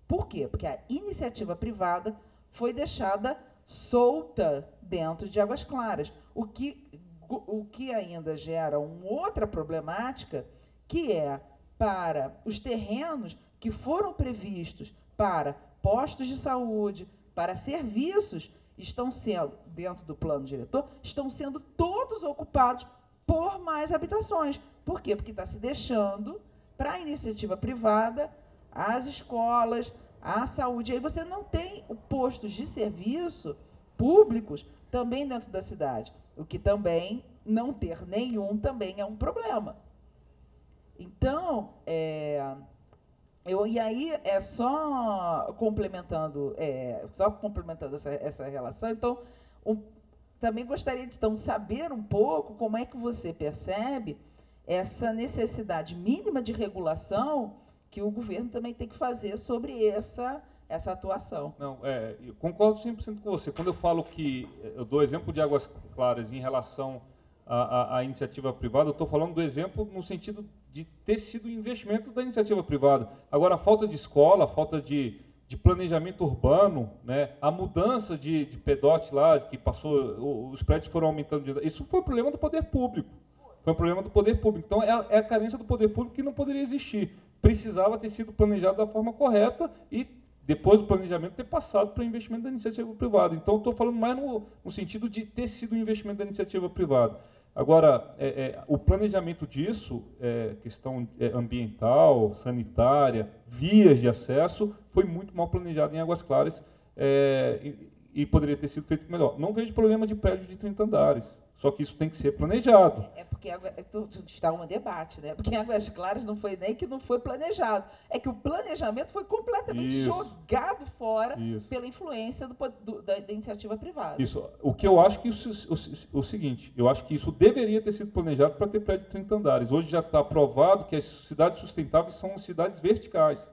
Por quê? Porque a iniciativa privada foi deixada solta dentro de Águas Claras, o que ainda gera uma outra problemática, que é para os terrenos que foram previstos para postos de saúde, para serviços, estão sendo, dentro do plano diretor, estão sendo todos ocupados por mais habitações. Por quê? Porque está se deixando para a iniciativa privada, as escolas, a saúde. Aí você não tem postos de serviço públicos também dentro da cidade, o que também, não ter nenhum, também é um problema. Então, e aí só complementando essa relação, então, também gostaria de então, saber um pouco como é que você percebe essa necessidade mínima de regulação que o governo também tem que fazer sobre essa atuação.
Não, eu concordo 100% com você. Quando eu falo que, eu dou exemplo de Águas Claras em relação à iniciativa privada, eu estou falando do exemplo no sentido de ter sido investimento da iniciativa privada. Agora, a falta de escola, a falta de planejamento urbano, né, a mudança de PEDOT lá, que passou, os prédios foram aumentando, isso foi um problema do poder público. Foi um problema do poder público. Então, é a carência do poder público que não poderia existir. Precisava ter sido planejado da forma correta e, depois do planejamento, ter passado para o investimento da iniciativa privada. Então, estou falando mais no sentido de ter sido um investimento da iniciativa privada. Agora, o planejamento disso, questão ambiental, sanitária, vias de acesso, foi muito mal planejado em Águas Claras e poderia ter sido feito melhor. Não vejo problema de prédio de 30 andares. Só que isso tem que ser planejado.
Porque está um debate, né? Porque em Águas Claras não foi nem que não foi planejado. É que o planejamento foi completamente jogado fora pela influência da iniciativa privada.
Isso. O que eu acho que o seguinte, eu acho que isso deveria ter sido planejado para ter prédio de 30 andares. Hoje já está provado que as cidades sustentáveis são cidades verticais.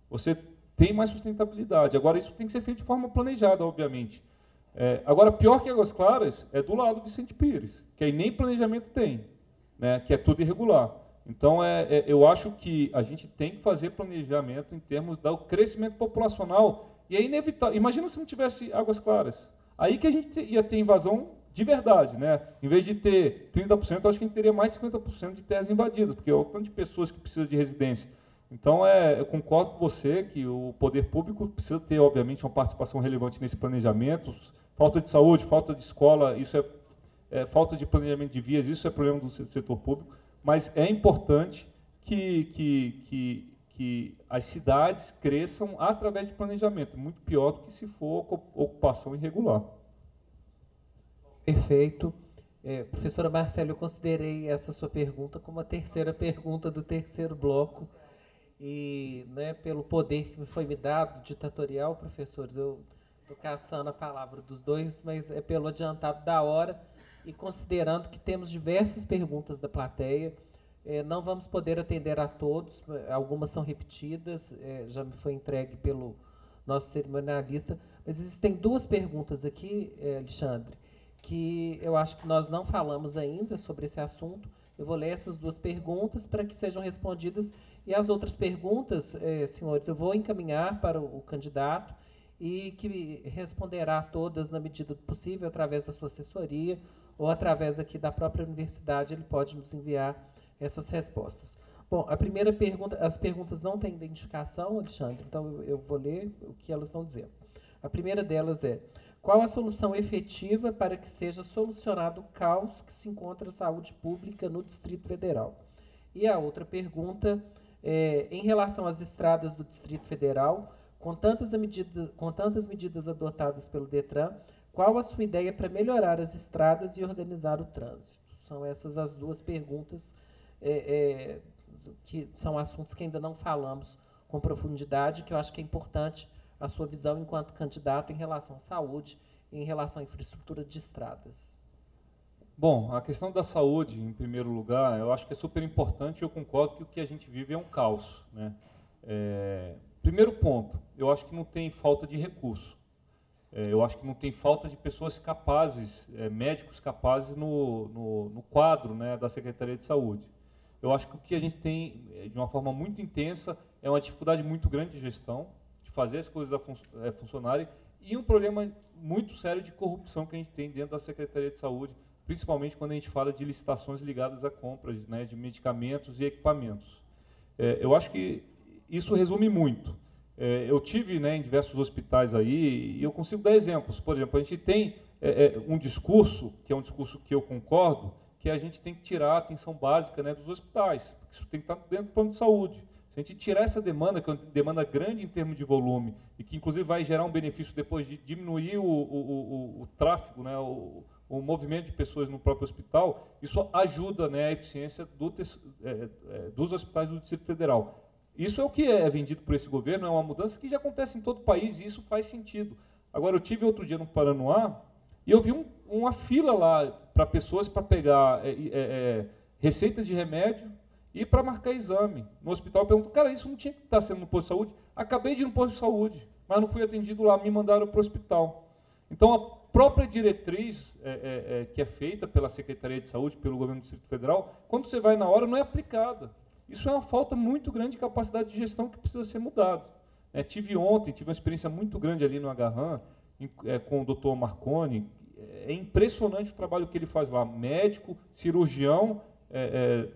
Você tem mais sustentabilidade. Agora, isso tem que ser feito de forma planejada, obviamente. Agora, pior que Águas Claras é do lado de Vicente Pires, que aí nem planejamento tem, né, que é tudo irregular. Então, eu acho que a gente tem que fazer planejamento em termos do crescimento populacional, e é inevitável. Imagina se não tivesse Águas Claras. Aí que a gente ia ter invasão de verdade, né? Em vez de ter 30%, eu acho que a gente teria mais de 50% de terras invadidas, porque é o tanto de pessoas que precisam de residência. Então, eu concordo com você que o poder público precisa ter, obviamente, uma participação relevante nesse planejamento. Falta de saúde, falta de escola, isso falta de planejamento de vias, isso é problema do setor público, mas é importante que as cidades cresçam através de planejamento, muito pior do que se for ocupação irregular.
Perfeito. Professora Marcela, eu considerei essa sua pergunta como a terceira pergunta do terceiro bloco, e, né, pelo poder que foi me dado, ditatorial, professores, eu estou caçando a palavra dos dois, mas é pelo adiantado da hora e considerando que temos diversas perguntas da plateia, não vamos poder atender a todos, algumas são repetidas, já me foi entregue pelo nosso cerimonialista, mas existem duas perguntas aqui, Alexandre, que eu acho que nós não falamos ainda sobre esse assunto. Eu vou ler essas duas perguntas para que sejam respondidas, e as outras perguntas, senhores, eu vou encaminhar para o candidato, e que responderá a todas na medida do possível, através da sua assessoria, ou através aqui da própria universidade, ele pode nos enviar essas respostas. Bom, a primeira pergunta, as perguntas não têm identificação, Alexandre, então eu vou ler o que elas estão dizendo. A primeira delas é: qual a solução efetiva para que seja solucionado o caos que se encontra a saúde pública no Distrito Federal? E a outra pergunta Em relação às estradas do Distrito Federal, com tantas medidas adotadas pelo DETRAN, qual a sua ideia para melhorar as estradas e organizar o trânsito? São essas as duas perguntas, que são assuntos que ainda não falamos com profundidade, que eu acho que é importante a sua visão enquanto candidato em relação à saúde e em relação à infraestrutura de estradas.
Bom, a questão da saúde, em primeiro lugar, eu acho que é super importante e eu concordo que o que a gente vive é um caos, né? Primeiro ponto, eu acho que não tem falta de recurso. Eu acho que não tem falta de pessoas capazes, médicos capazes no quadro, né, da Secretaria de Saúde. Eu acho que o que a gente tem, de uma forma muito intensa, é uma dificuldade muito grande de gestão, de fazer as coisas funcionarem, e um problema muito sério de corrupção que a gente tem dentro da Secretaria de Saúde, principalmente quando a gente fala de licitações ligadas a compras, né, de medicamentos e equipamentos. Eu acho que isso resume muito. Eu tive, né, em diversos hospitais aí, e eu consigo dar exemplos. Por exemplo, a gente tem um discurso, que é um discurso que eu concordo, que a gente tem que tirar a atenção básica, né, dos hospitais. Isso tem que estar dentro do plano de saúde. Se a gente tirar essa demanda, que é uma demanda grande em termos de volume, e que inclusive vai gerar um benefício depois de diminuir o tráfego, né, o movimento de pessoas no próprio hospital, isso ajuda, né, a eficiência dos hospitais do Distrito Federal. Isso é o que é vendido por esse governo, é uma mudança que já acontece em todo o país, e isso faz sentido. Agora, eu tive outro dia no Paranoá, e eu vi uma fila lá para pessoas para pegar receita de remédio e para marcar exame. No hospital, eu pergunto, cara, isso não tinha que estar sendo no posto de saúde? Acabei de ir no posto de saúde, mas não fui atendido lá, me mandaram para o hospital. Então, a própria diretriz que é feita pela Secretaria de Saúde, pelo governo do Distrito Federal, quando você vai na hora, não é aplicada. Isso é uma falta muito grande de capacidade de gestão que precisa ser mudado. Tive uma experiência muito grande ali no Agarran, com o Dr. Marconi. É impressionante o trabalho que ele faz lá, médico, cirurgião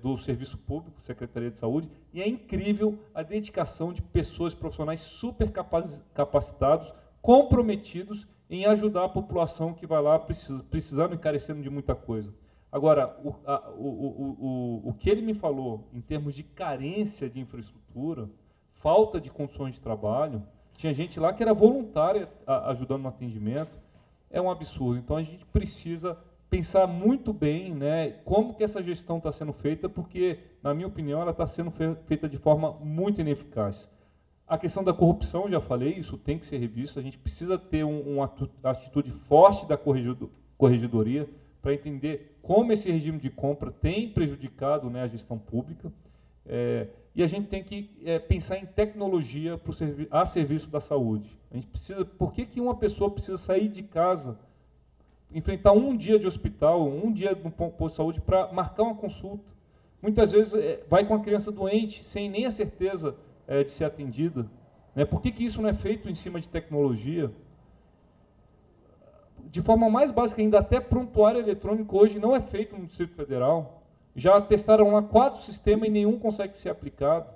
do Serviço Público, Secretaria de Saúde, e é incrível a dedicação de pessoas, profissionais super capacitados, comprometidos em ajudar a população que vai lá precisando e carecendo de muita coisa. Agora, o que ele me falou em termos de carência de infraestrutura, falta de condições de trabalho, tinha gente lá que era voluntária ajudando no atendimento, é um absurdo. Então, a gente precisa pensar muito bem, né, como que essa gestão está sendo feita, porque, na minha opinião, ela está sendo feita de forma muito ineficaz. A questão da corrupção, já falei, isso tem que ser revisto, a gente precisa ter uma atitude forte da corregedoria para entender como esse regime de compra tem prejudicado, né, a gestão pública, e a gente tem que pensar em tecnologia a serviço da saúde. A gente precisa, por que uma pessoa precisa sair de casa, enfrentar um dia de hospital, um dia no posto de saúde para marcar uma consulta? Muitas vezes vai com a criança doente, sem nem a certeza de ser atendida. Né? Por que isso não é feito em cima de tecnologia? De forma mais básica ainda, até prontuário eletrônico hoje não é feito no Distrito Federal. Já testaram lá 4 sistemas e nenhum consegue ser aplicado.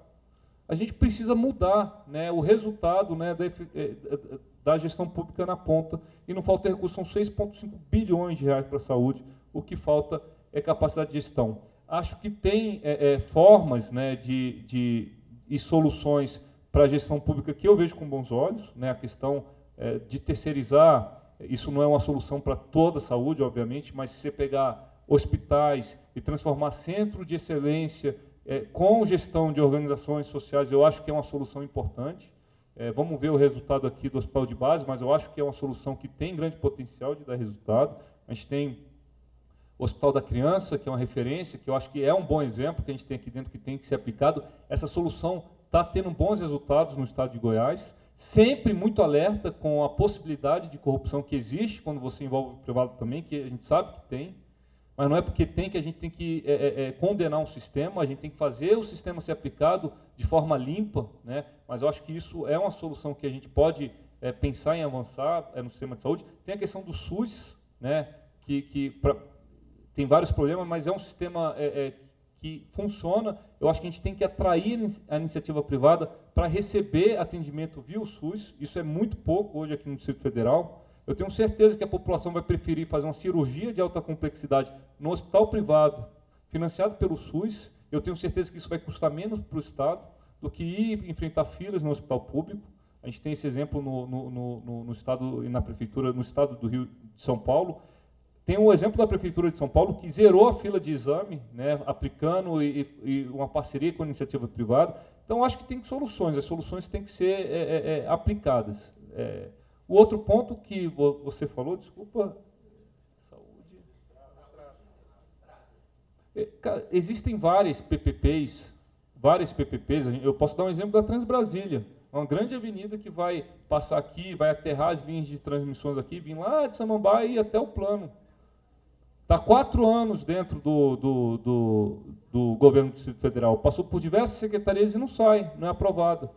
A gente precisa mudar, né, o resultado, né, da gestão pública na ponta, e não falta recurso, são 6,5 bilhões de reais para a saúde, o que falta é capacidade de gestão. Acho que tem formas, né, e soluções para a gestão pública que eu vejo com bons olhos, né, a questão de terceirizar. Isso não é uma solução para toda a saúde, obviamente, mas se você pegar hospitais e transformar centro de excelência com gestão de organizações sociais, eu acho que é uma solução importante. Vamos ver o resultado aqui do hospital de base, mas eu acho que é uma solução que tem grande potencial de dar resultado. A gente tem o Hospital da Criança, que é uma referência, que eu acho que é um bom exemplo que a gente tem aqui dentro, que tem que ser aplicado. Essa solução está tendo bons resultados no estado de Goiás, sempre muito alerta com a possibilidade de corrupção que existe quando você envolve o privado também, que a gente sabe que tem, mas não é porque tem que a gente tem que condenar um sistema, a gente tem que fazer o sistema ser aplicado de forma limpa, né? Mas eu acho que isso é uma solução que a gente pode pensar em avançar no sistema de saúde. Tem a questão do SUS, né? que tem vários problemas, mas é um sistema que funciona. Eu acho que a gente tem que atrair a iniciativa privada para receber atendimento via o SUS. Isso é muito pouco hoje aqui no Distrito Federal. Eu tenho certeza que a população vai preferir fazer uma cirurgia de alta complexidade no hospital privado, financiado pelo SUS. Eu tenho certeza que isso vai custar menos para o Estado do que ir enfrentar filas no hospital público. A gente tem esse exemplo no estado e na prefeitura, no estado do Rio de São Paulo. Tem um exemplo da prefeitura de São Paulo que zerou a fila de exame, né, aplicando e uma parceria com a iniciativa privada. Então, acho que tem soluções, as soluções têm que ser aplicadas. O outro ponto que você falou, desculpa, saúde. Existem várias PPPs, eu posso dar um exemplo da Transbrasília, uma grande avenida que vai passar aqui, vai aterrar as linhas de transmissões aqui, vir lá de Samambaia e ir até o plano. Está 4 anos dentro do governo do Distrito Federal, passou por diversas secretarias e não sai, não é aprovada.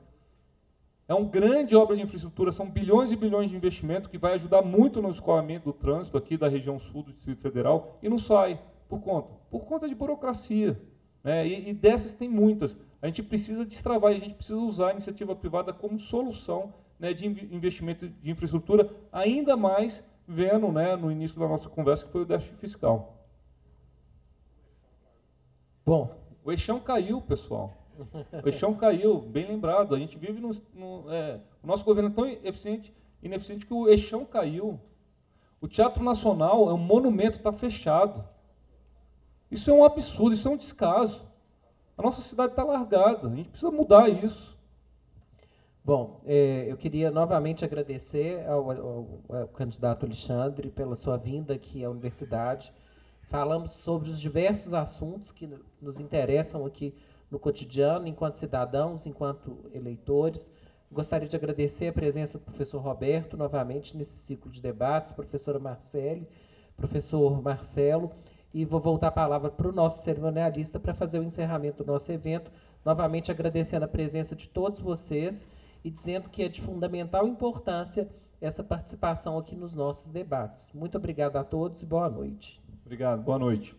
É uma grande obra de infraestrutura, são bilhões e bilhões de investimento que vai ajudar muito no escoamento do trânsito aqui da região sul do Distrito Federal e não sai. Por conta de burocracia. Né? E dessas tem muitas. A gente precisa destravar, a gente precisa usar a iniciativa privada como solução, né, de investimento de infraestrutura, ainda mais vendo, né, no início da nossa conversa, que foi o déficit fiscal.
Bom,
o eixão caiu, pessoal. O eixão caiu, bem lembrado. A gente vive o nosso governo é tão ineficiente que o eixão caiu. O Teatro Nacional é um monumento, está fechado. Isso é um absurdo, isso é um descaso. A nossa cidade está largada, a gente precisa mudar isso.
Bom, eu queria novamente agradecer ao candidato Alexandre pela sua vinda aqui à universidade. Falamos sobre os diversos assuntos que nos interessam aqui no cotidiano, enquanto cidadãos, enquanto eleitores. Gostaria de agradecer a presença do professor Roberto, novamente, nesse ciclo de debates, professora Marcele, professor Marcelo, e vou voltar a palavra para o nosso cerimonialista para fazer o encerramento do nosso evento, novamente agradecendo a presença de todos vocês e dizendo que é de fundamental importância essa participação aqui nos nossos debates. Muito obrigado a todos e boa noite.
Obrigado, boa noite.